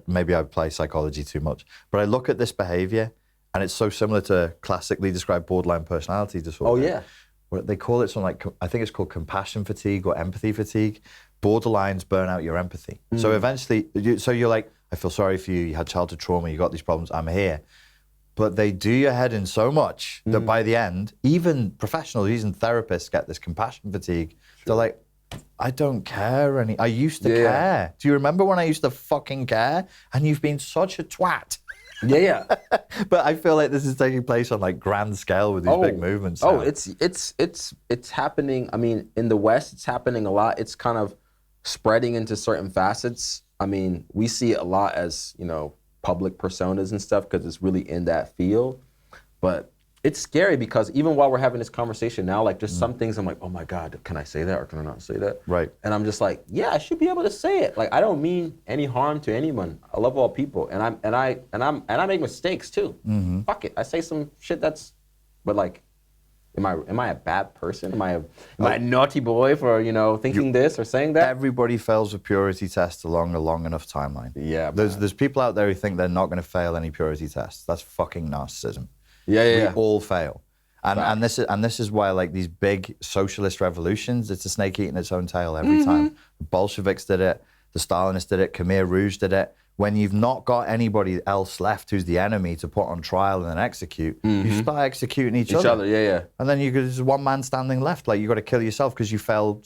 maybe I play psychology too much, but I look at this behavior and it's so similar to classically described borderline personality disorder. Oh yeah. Where they call it something like, I think it's called compassion fatigue or empathy fatigue. Borderlines burn out your empathy. So eventually, you're like, I feel sorry for you. You had childhood trauma. You got these problems. I'm here. But they do your head in so much that by the end, even professionals, even therapists get this compassion fatigue. They're like, I don't care I used to care. Do you remember when I used to fucking care? And you've been such a twat. Yeah. But I feel like this is taking place on like grand scale with these big movements. Oh, it's happening. I mean, in the West, it's happening a lot. It's kind of spreading into certain facets. I mean, we see it a lot as, public personas and stuff because it's really in that field. But it's scary because even while we're having this conversation now, like there's some things I'm like, oh my God, can I say that or can I not say that? Right. And I'm just like, yeah, I should be able to say it. Like I don't mean any harm to anyone. I love all people, and I make mistakes too. Fuck it, I say some shit but like, am I a bad person? Am I a naughty boy for thinking this or saying that? Everybody fails a purity test along a long enough timeline. Yeah. There's people out there who think they're not going to fail any purity tests. That's fucking narcissism. Yeah. We all fail. And this is why like these big socialist revolutions, it's a snake eating its own tail every time. The Bolsheviks did it, the Stalinists did it, Khmer Rouge did it. When you've not got anybody else left who's the enemy to put on trial and then execute, you start executing each other. Yeah. And then there's one man standing left. Like you got to kill yourself because you failed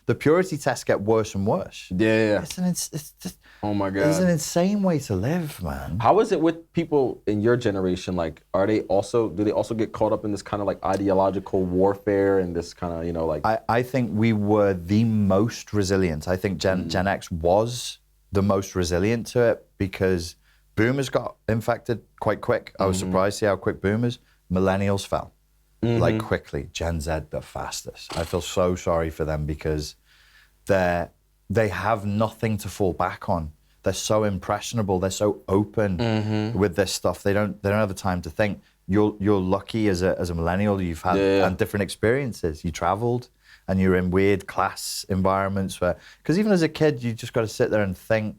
the purity tests get worse and worse. Yeah. It's just, oh my God. It's an insane way to live, man. How is it with people in your generation? Like, do they also get caught up in this kind of like ideological warfare and this kind of, like? I think we were the most resilient. I think Gen X was the most resilient to it because boomers got infected quite quick. I was surprised to see how quick boomers. Millennials fell like quickly. Gen Z the fastest. I feel so sorry for them because they have nothing to fall back on. They're so impressionable. They're so open with this stuff. They don't have the time to think. You're lucky as a millennial. You've had different experiences. You traveled. And you're in weird class environments because even as a kid, you just got to sit there and think.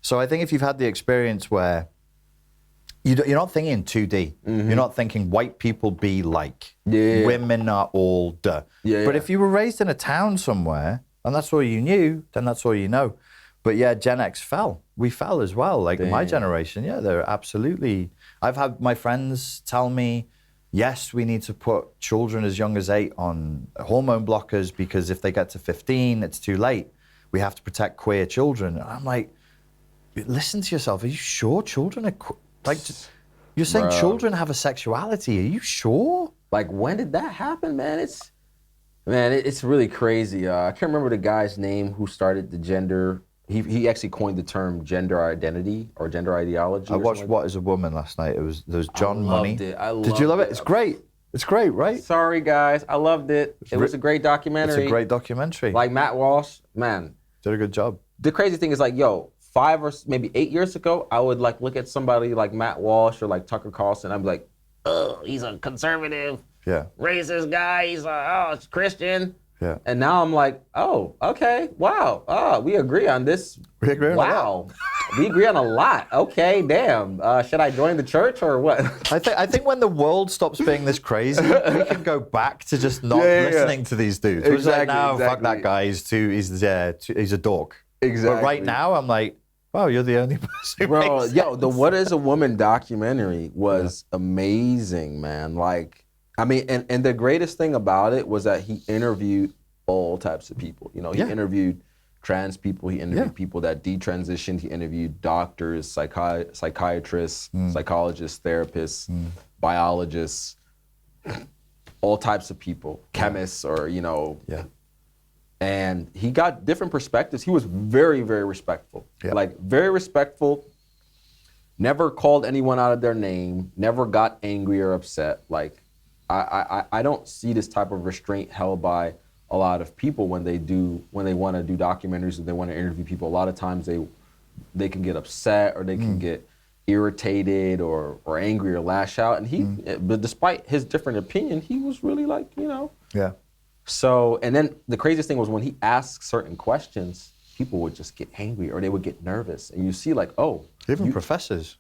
So I think if you've had the experience where you're not thinking in 2D, you're not thinking white people be like, women are all duh. But if you were raised in a town somewhere and that's all you knew, then that's all you know. But yeah, Gen X fell. We fell as well. Like my generation, they're absolutely. I've had my friends tell me, yes, we need to put children as young as 8 on hormone blockers because if they get to 15, it's too late. We have to protect queer children. And I'm like, listen to yourself. Are you sure children are like? You're saying children have a sexuality. Are you sure? Like, when did that happen, man? It's really crazy. I can't remember the guy's name who started the gender. He actually coined the term gender identity or gender ideology. I watched What Is a Woman last night. There was John Money. I loved it. Did you love it? It's great. It's great, right? Sorry, guys. I loved it. It was a great documentary. It's a great documentary. Like Matt Walsh, man. Did a good job. The crazy thing is like, yo, 5 or maybe 8 years ago, I would like look at somebody like Matt Walsh or like Tucker Carlson. I'd be like, oh, he's a conservative, racist guy. He's it's Christian. Yeah. And now I'm like, oh, okay, wow. Oh, we agree on this. We agree on wow. We agree on a lot. Okay, damn. Should I join the church or what? I think when the world stops being this crazy, we can go back to just not listening to these dudes. We're Exactly, like, no, exactly. fuck that guy. He's a dork. Exactly. But right now, I'm like, wow, you're the only person who Bro, makes yo, sense. the What Is a Woman documentary was amazing, man. Like, I mean, and the greatest thing about it was that he interviewed all types of people. You know, he interviewed trans people, he interviewed people that detransitioned, he interviewed doctors, psychiatrists, psychologists, therapists, biologists, all types of people, chemists or, you know. Yeah. And he got different perspectives. He was very, very respectful. Yeah. Like, very respectful. Never called anyone out of their name. Never got angry or upset. Like, I don't see this type of restraint held by a lot of people when they want to do documentaries or they want to interview people. A lot of times they can get upset or they can get irritated or angry or lash out. And but despite his different opinion, he was really like, you know. Yeah. So, and then the craziest thing was when he asked certain questions, people would just get angry or they would get nervous. And you see like, oh. Even professors.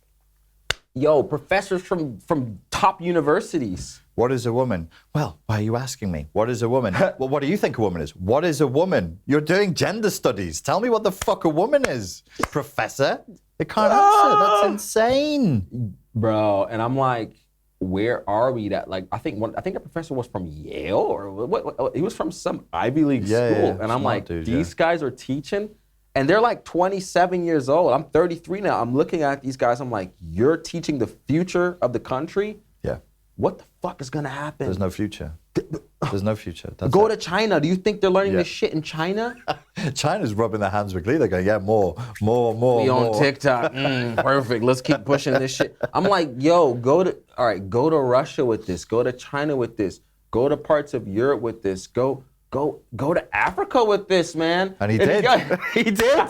Yo, professors from top universities. What is a woman? Well, why are you asking me? What is a woman? Well, what do you think a woman is? What is a woman? You're doing gender studies. Tell me what the fuck a woman is, professor. They can't answer. That's insane. Bro, and I'm like, where are we that, like, I think the professor was from Yale or what he was from some Ivy League school. And I'm like, these guys are teaching and they're like 27 years old. I'm 33 now. I'm looking at these guys. I'm like, you're teaching the future of the country? Yeah. What the fuck is gonna happen? There's no future. There's no future. That's Go to China. Do you think they're learning this shit in China? China's rubbing their hands with glee. They're going, yeah, more. We on TikTok. Perfect. Let's keep pushing this shit. I'm like, yo, go to Russia with this. Go to China with this. Go to parts of Europe with this. Go to Africa with this, man. And he did. He did.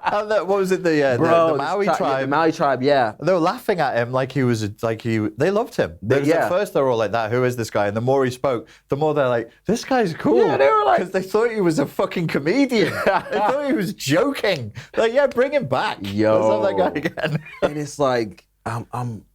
What was it? The Maui tribe. The Maui tribe, yeah. They were laughing at him like he was they loved him. At first they were all like that. Who is this guy? And the more he spoke, the more they're like, this guy's cool. Yeah, they were like, because they thought he was a fucking comedian. They thought he was joking. Like, yeah, bring him back. Yo. Let's have that guy again. And it's like,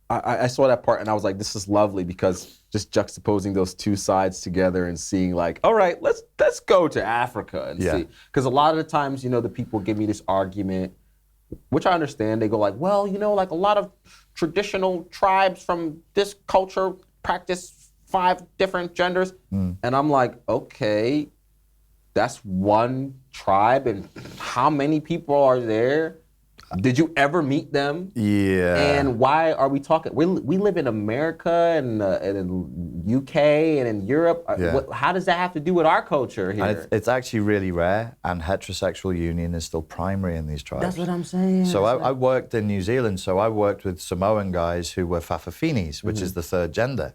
I saw that part and I was like, this is lovely because just juxtaposing those two sides together and seeing like, all right, let's go to Africa and see. Because a lot of the times, you know, the people give me this argument, which I understand. They go like, well, you know, like a lot of traditional tribes from this culture practice 5 different genders. And I'm like, okay, that's one tribe and how many people are there? Did you ever meet them? Yeah. And why are we talking? We live in America and in UK and in Europe. How does that have to do with our culture here? And it's actually really rare, and heterosexual union is still primary in these tribes. That's what I'm saying. So I worked in New Zealand, so I worked with Samoan guys who were Fafafinis, which is the third gender.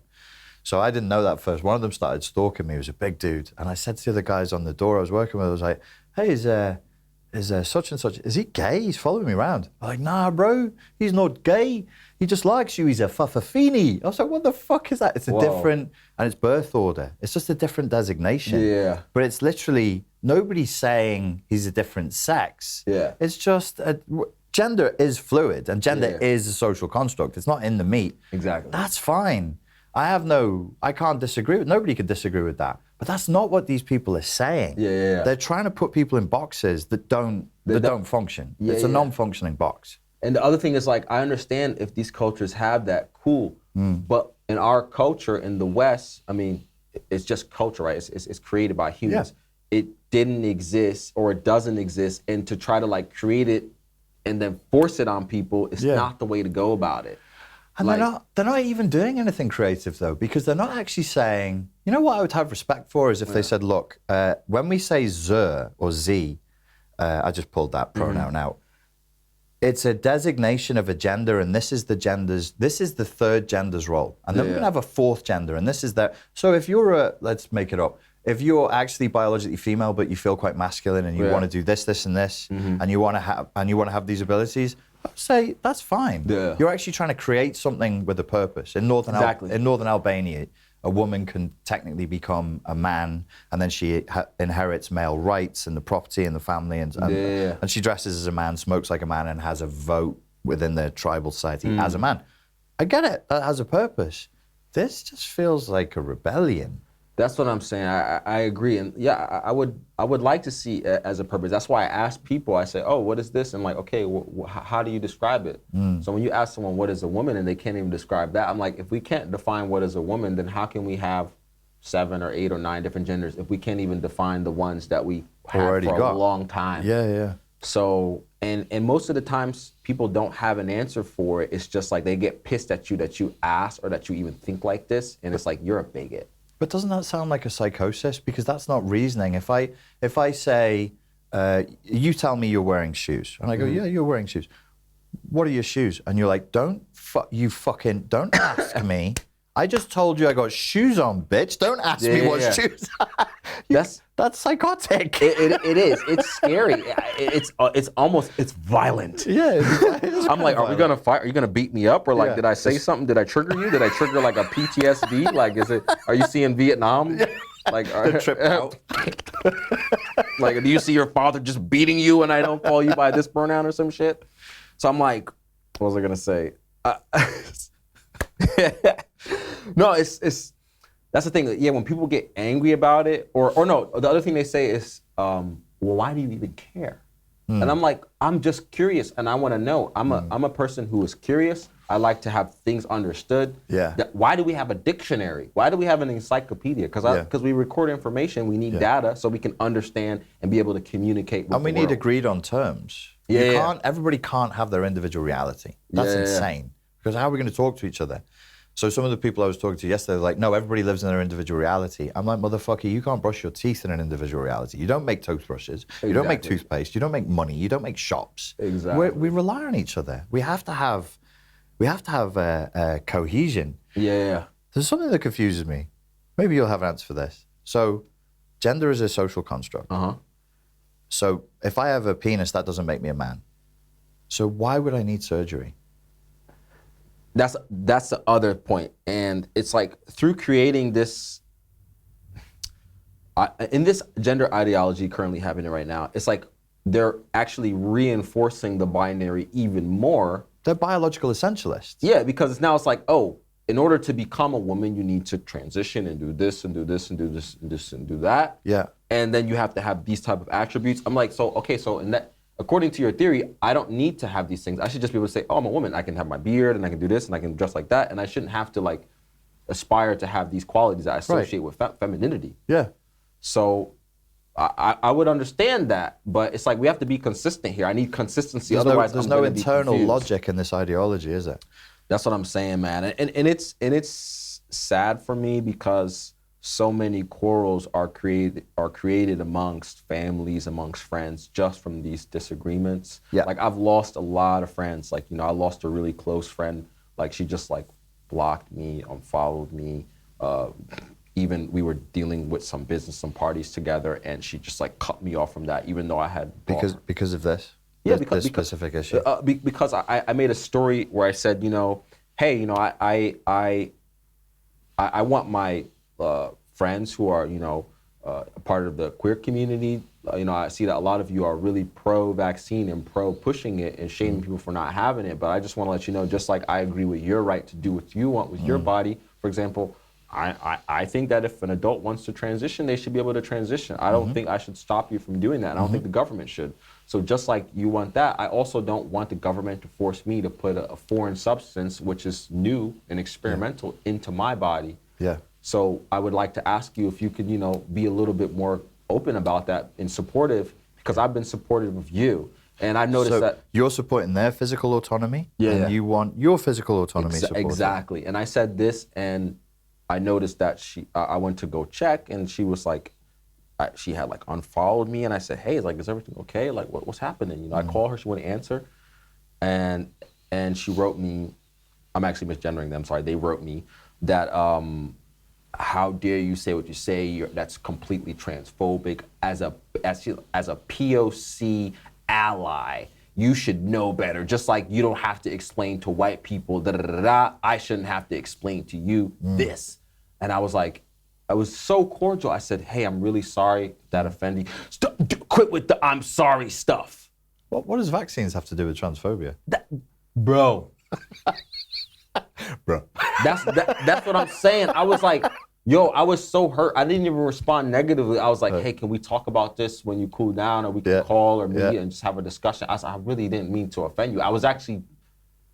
So I didn't know that first. One of them started stalking me. He was a big dude. And I said to the other guys on the door I was working with, I was like, hey, is such and such, is he gay? He's following me around. I'm like, nah, bro, he's not gay. He just likes you. He's a Fafafini. I was like, what the fuck is that? It's a different, and it's birth order. It's just a different designation. Yeah. But it's literally, nobody's saying he's a different sex. Yeah. It's just, gender is fluid, and gender is a social construct. It's not in the meat. Exactly. That's fine. I can't disagree with, nobody could disagree with that. But that's not what these people are saying. Yeah. They're trying to put people in boxes that don't function. It's a non-functioning box. And the other thing is like, I understand if these cultures have that, cool. But in our culture in the West, I mean, it's just culture, right? It's created by humans. Yeah. It didn't exist or it doesn't exist. And to try to like create it and then force it on people is not the way to go about it. And they're not even doing anything creative though, because they're not actually saying, you know what I would have respect for is if they said, look, when we say Z or Z, I just pulled that pronoun out. it's a designation of a gender, and this is the third gender's role. And then we're gonna have a fourth gender, and this is that. So if you're let's make it up. If you're actually biologically female, but you feel quite masculine and you want to do this, this, and this, and you want to have these abilities, I'd say that's fine. Yeah. You're actually trying to create something with a purpose. In northern Albania, a woman can technically become a man, and then she inherits male rights and the property and the family, and she dresses as a man, smokes like a man, and has a vote within the tribal society as a man. I get it. That has a purpose. This just feels like a rebellion. That's what I'm saying. I agree, and yeah, I would like to see it as a purpose. That's why I ask people. I say, "Oh, what is this?" And like, okay, how do you describe it? So when you ask someone what is a woman and they can't even describe that, I'm like, if we can't define what is a woman, then how can we have 7 or 8 or 9 different genders if we can't even define the ones that we have already for got a long time? Yeah. So and most of the times people don't have an answer for it. It's just like they get pissed at you that you ask or that you even think like this, and it's like you're a bigot. But doesn't that sound like a psychosis? Because that's not reasoning. If I say, you tell me you're wearing shoes, and I go, yeah, you're wearing shoes. What are your shoes? And you're like, don't ask me. I just told you I got shoes on, bitch. Don't ask me what shoes. That's psychotic. It is. It's scary. It's violent. Yeah. I'm like, are we gonna fight? Are you gonna beat me up? Or like, did I say something? Did I trigger you? Did I trigger like a PTSD? Like, are you seeing Vietnam? Like, trip out. Like, do you see your father just beating you and I don't call you by this pronoun or some shit? So I'm like, what was I gonna say? No, it's that's the thing. Yeah, when people get angry about it, or no, the other thing they say is, well, why do you even care? And I'm like, I'm just curious, and I want to know. I'm a person who is curious. I like to have things understood. Yeah. Why do we have a dictionary? Why do we have an encyclopedia? Because we record information. We need data so we can understand and be able to communicate with the world. And we need agreed on terms. Everybody can't have their individual reality. That's insane. Because how are we going to talk to each other? So some of the people I was talking to yesterday were like, no, everybody lives in their individual reality. I'm like, motherfucker, you can't brush your teeth in an individual reality. You don't make toothbrushes. You don't make toothpaste. You don't make money. You don't make shops. Exactly. We rely on each other. We have to have cohesion. Yeah. There's something that confuses me. Maybe you'll have an answer for this. So gender is a social construct. So if I have a penis, that doesn't make me a man. So why would I need surgery? That's the other point. And it's like through creating this, in this gender ideology currently happening right now, it's like they're actually reinforcing the binary even more. They're biological essentialists. Yeah, because now it's like, oh, in order to become a woman, you need to transition and do this and do this and do this and this and do that. Yeah. And then you have to have these type of attributes. I'm like, so in that, according to your theory, I don't need to have these things. I should just be able to say, oh, I'm a woman. I can have my beard and I can do this and I can dress like that. And I shouldn't have to like aspire to have these qualities that I associate with femininity. Yeah. So I would understand that, but it's like we have to be consistent here. I need consistency. Otherwise, there's no internal logic in this ideology, is there? That's what I'm saying, man. And it's sad for me because so many quarrels are created amongst families, amongst friends, just from these disagreements. Yeah. Like I've lost a lot of friends. Like, I lost a really close friend. Like she just like blocked me, unfollowed me. Even we were dealing with some business, some parties together, and she just like cut me off from that, even though I had because of this. Yeah, because specific issue. Because I made a story where I said, hey, I want my friends who are, a part of the queer community. I see that a lot of you are really pro-vaccine and pro-pushing it and shaming people for not having it. But I just want to let you know, just like I agree with your right to do what you want with your body, for example, I think that if an adult wants to transition, they should be able to transition. I don't think I should stop you from doing that. I don't think the government should. So just like you want that, I also don't want the government to force me to put a foreign substance, which is new and experimental, into my body. Yeah. So I would like to ask you if you could, be a little bit more open about that and supportive, because I've been supportive of you. And I noticed that you're supporting their physical autonomy, and you want your physical autonomy supported. Exactly. And I said this, and I noticed that I went to go check, and she was like, she had like unfollowed me, and I said, hey, like, is everything okay? Like, what's happening? I called her, she wouldn't answer. and she wrote me. I'm actually misgendering them. Sorry, they wrote me that. How dare you say what you say? That's completely transphobic. As a POC ally, you should know better. Just like you don't have to explain to white people, I shouldn't have to explain to you this. And I was like, I was so cordial. I said, hey, I'm really sorry that offended you. Quit with the I'm sorry stuff. What does vaccines have to do with transphobia? Bro. Bro. That's what I'm saying. I was like, yo, I was so hurt. I didn't even respond negatively. I was like, hey, can we talk about this when you cool down, or we can call or meet and just have a discussion? I said, I really didn't mean to offend you. I was actually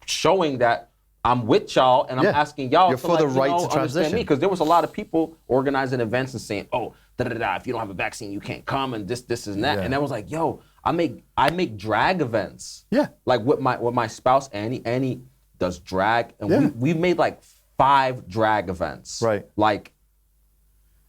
showing that I'm with y'all, and I'm asking y'all to understand me, because there was a lot of people organizing events and saying, oh, if you don't have a vaccine, you can't come, and this and that. And I was like, yo, I make drag events. Yeah. Like with my spouse Annie. Annie does drag, and we made like 5 drag events. Right. Like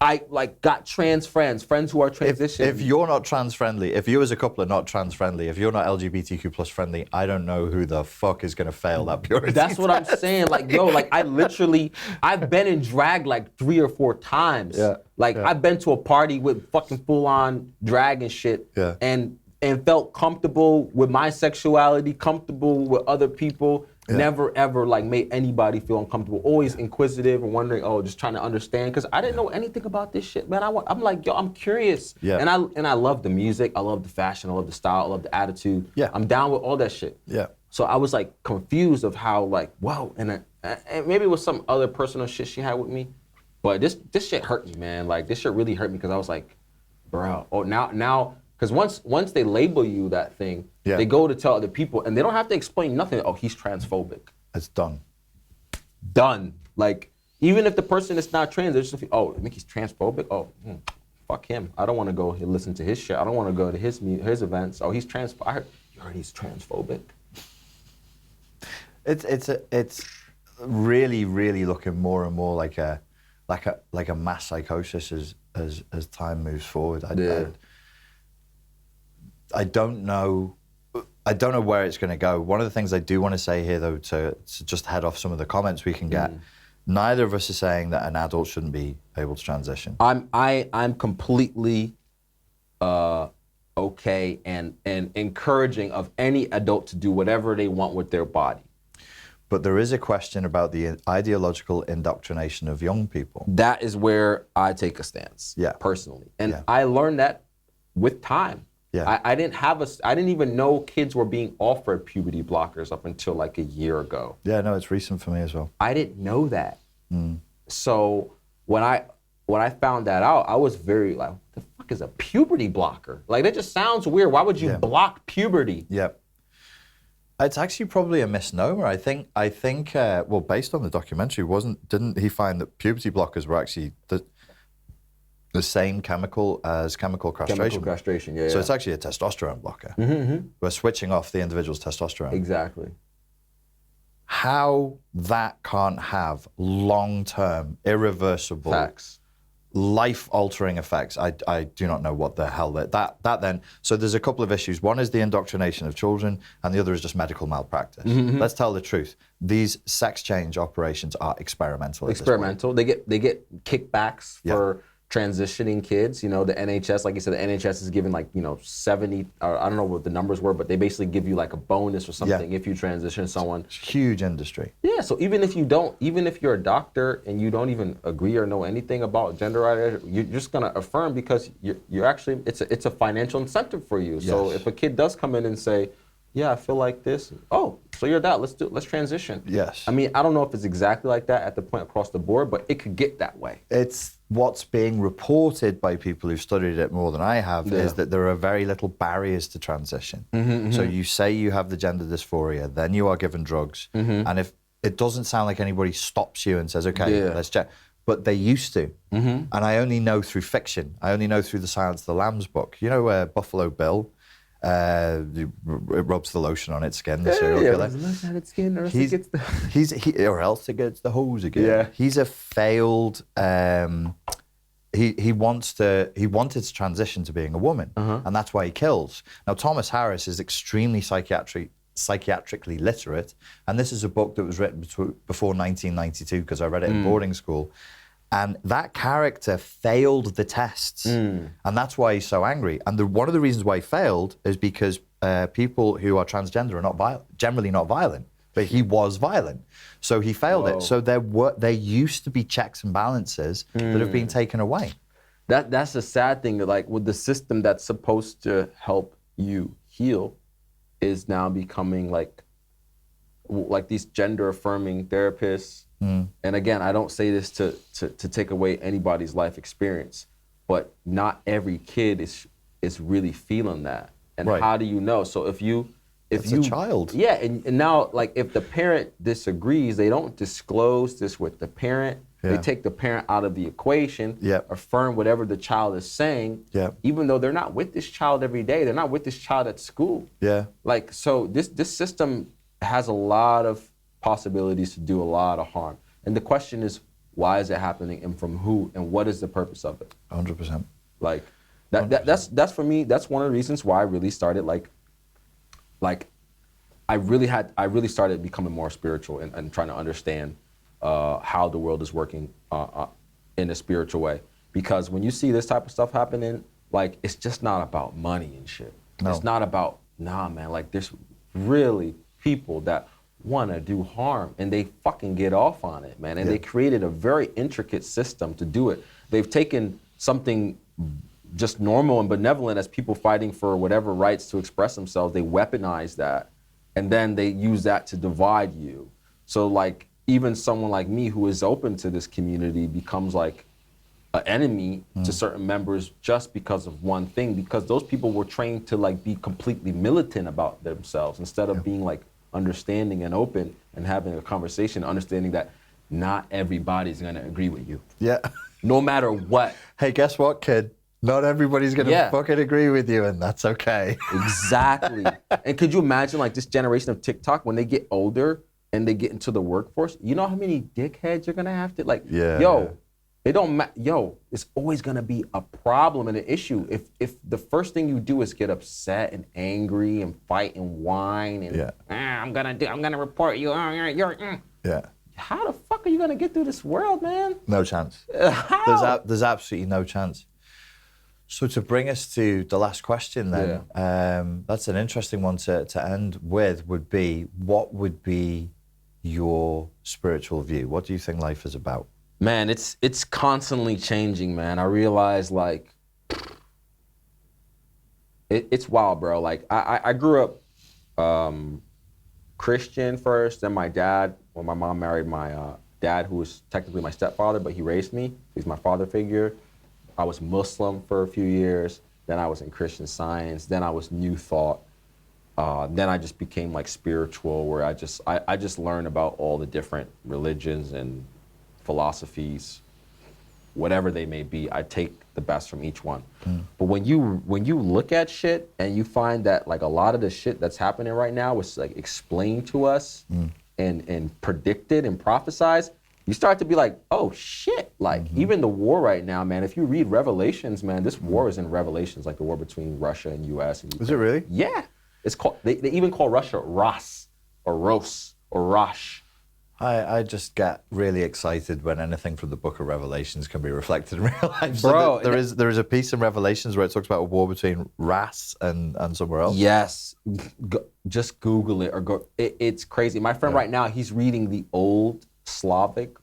I got trans friends who are transitioning. If you're not trans friendly, if you as a couple are not trans friendly, if you're not LGBTQ plus friendly, I don't know who the fuck is gonna fail that purity. That's what I'm saying. Like, yo, like I've been in drag like 3 or 4 times. Yeah. Like I've been to a party with fucking full on drag and shit. Yeah. And felt comfortable with my sexuality, comfortable with other people. Yeah. Never ever like made anybody feel uncomfortable. Always inquisitive and wondering, just trying to understand, because I didn't know anything about this shit, man. I'm like, yo, I'm curious. Yeah. And I love the music, I love the fashion, I love the style, I love the attitude. Yeah. I'm down with all that shit. Yeah. So I was like confused of how like, wow, and maybe it was some other personal shit she had with me, but this shit hurt me, man. Like this shit really hurt me, because I was like, bro, now. Because once they label you that thing, they go to tell other people, and they don't have to explain nothing. Oh, he's transphobic. It's done. Done. Like, even if the person is not trans, they're just, oh, Miqi's transphobic? Oh, fuck him. I don't want to go listen to his shit. I don't want to go to his events. Oh, he's I heard he's transphobic. It's really, really looking more and more like a mass psychosis as time moves forward. I don't know where it's going to go. One of the things I do want to say here, though, to just head off some of the comments we can get, neither of us are saying that an adult shouldn't be able to transition. I'm completely okay and encouraging of any adult to do whatever they want with their body. But there is a question about the ideological indoctrination of young people. That is where I take a stance, personally. And I learned that with time. Yeah. I didn't even know kids were being offered puberty blockers up until like a year ago. Yeah, no, it's recent for me as well. I didn't know that. So when I found that out, I was very like, what the fuck is a puberty blocker? Like, that just sounds weird. Why would you block puberty? Yep. It's actually probably a misnomer. I think. Well, based on the documentary, didn't he find that puberty blockers were actually the same chemical as chemical castration? Chemical castration, yeah. So it's actually a testosterone blocker. We're switching off the individual's testosterone. Exactly. How that can't have long-term, irreversible, life-altering effects, I do not know what the hell that then. So there's a couple of issues. One is the indoctrination of children, and the other is just medical malpractice. Let's tell the truth. These sex change operations are experimental. Experimental. They get kickbacks for transitioning kids. You know, the NHS, like you said, the NHS is giving like, 70, or I don't know what the numbers were, but they basically give you like a bonus or something if you transition someone. It's a huge industry. Yeah, so even if you're a doctor and you don't even agree or know anything about gender identity, you're just gonna affirm, because you're actually, it's a financial incentive for you. So if a kid does come in and say, yeah, I feel like this. Oh, so you're that. Let's transition. Yes. I mean, I don't know if it's exactly like that at the point across the board, but it could get that way. It's what's being reported by people who've studied it more than I have is that there are very little barriers to transition. So you say you have the gender dysphoria, then you are given drugs, and if it doesn't sound like anybody stops you and says, okay, let's check. But they used to. And I only know through fiction. I only know through the Silence of the Lambs book. You know, Buffalo Bill. It rubs the lotion on its skin, the serial killer. Lotion on its skin, or else it gets the hose again. Yeah. He's a failed. He wanted to transition to being a woman, and that's why he kills. Now Thomas Harris is extremely psychiatrically literate. And this is a book that was written before 1992 because I read it in boarding school. And that character failed the tests. And that's why he's so angry. And one of the reasons why he failed is because people who are transgender are generally not violent. But he was violent. So he failed it. So there used to be checks and balances that have been taken away. That's the sad thing, like with the system that's supposed to help you heal is now becoming like these gender affirming therapists. And again, I don't say this to take away anybody's life experience, but not every kid is really feeling that. And how do you know? So if you a child. Yeah, and now like if the parent disagrees, they don't disclose this with the parent. They take the parent out of the equation, affirm whatever the child is saying, even though they're not with this child every day. They're not with this child at school. Like, so this system has a lot of possibilities to do a lot of harm. And the question is, why is it happening and from who and what is the purpose of it? 100%. Like, that's for me, that's one of the reasons why I really started I really started becoming more spiritual and trying to understand how the world is working in a spiritual way. Because when you see this type of stuff happening, like, it's just not about money and shit. No. It's not about, nah, man, like, there's really people that want to do harm and they fucking get off on it, man. And they created a very intricate system to do it. They've taken something just normal and benevolent as people fighting for whatever rights to express themselves. They weaponize that and then they use that to divide you. So like, even someone like me who is open to this community becomes like an enemy to certain members just because of one thing, because those people were trained to like be completely militant about themselves instead of being like understanding and open and having a conversation, understanding that not everybody's gonna agree with you. No matter what. Hey, guess what, kid? Not everybody's gonna fucking agree with you, and that's okay. Exactly. And could you imagine like this generation of TikTok, when they get older and they get into the workforce, you know how many dickheads you're gonna have to like, it don't matter, it's always gonna be a problem and an issue. If the first thing you do is get upset and angry and fight and whine and I'm gonna report you, how the fuck are you gonna get through this world, man? No chance. How? There's absolutely no chance. So to bring us to the last question then, that's an interesting one to end with, would be, what would be your spiritual view? What do you think life is about? Man, it's constantly changing, man. I realize like, it's wild, bro. Like I grew up Christian first, then my dad, when my mom married my dad, who was technically my stepfather, but he raised me. He's my father figure. I was Muslim for a few years, then I was in Christian Science, then I was New Thought. Then I just became like spiritual, where I just learned about all the different religions and philosophies, whatever they may be. I take the best from each one. But when you look at shit and you find that like a lot of the shit that's happening right now was like explained to us and predicted and prophesized, you start to be like, oh shit, like even the war right now, man, if you read Revelations, man, this war is in Revelations, like the war between Russia and US. And is it really? Yeah. It's called, they even call Russia Ras or Ros or Rosh. I just get really excited when anything from the book of Revelations can be reflected in real life. Bro, so there is a piece in Revelations where it talks about a war between Ras and somewhere else. Yes, just Google it or go. It's crazy. My friend right now, he's reading the old Slavic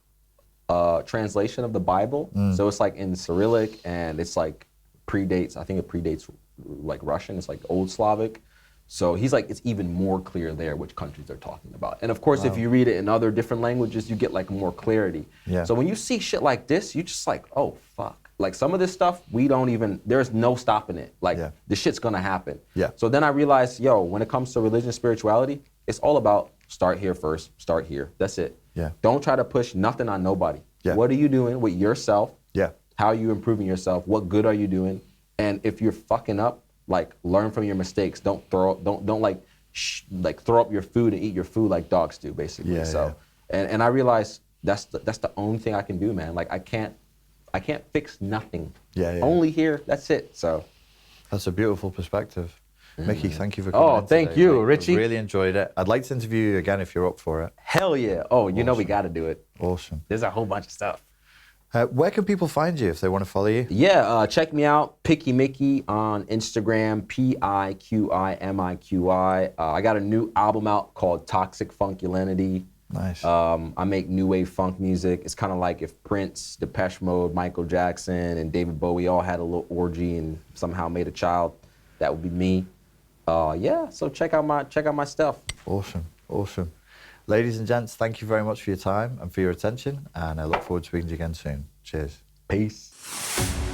translation of the Bible. So it's like in Cyrillic and it's like predates, I think it predates like Russian. It's like old Slavic. So he's like, it's even more clear there which countries they're talking about. And of course, if you read it in other different languages, you get like more clarity. So when you see shit like this, you just like, oh, fuck. Like some of this stuff, there's no stopping it. Like this shit's gonna happen. So then I realized, when it comes to religion and spirituality, it's all about start here first, start here. That's it. Don't try to push nothing on nobody. What are you doing with yourself? How are you improving yourself? What good are you doing? And if you're fucking up, like learn from your mistakes. Don't throw up your food and eat your food like dogs do, basically. And I realized that's the only thing I can do, man. Like I can't fix nothing. Only here. That's it. So that's a beautiful perspective. Miqi, thank you for coming. Oh, thank today, you, mate. Richie. I really enjoyed it. I'd like to interview you again if you're up for it. Hell yeah. Oh, you know we got to do it. Awesome. There's a whole bunch of stuff. Where can people find you if they want to follow you? Yeah, check me out, Piqi Miqi on Instagram, Piqimiqi. I got a new album out called Toxic Funkulinity. Nice. I make new wave funk music. It's kind of like if Prince, Depeche Mode, Michael Jackson, and David Bowie all had a little orgy and somehow made a child. That would be me. Yeah, so check out my stuff. Awesome, awesome. Ladies and gents, thank you very much for your time and for your attention, and I look forward to speaking to you again soon. Cheers. Peace.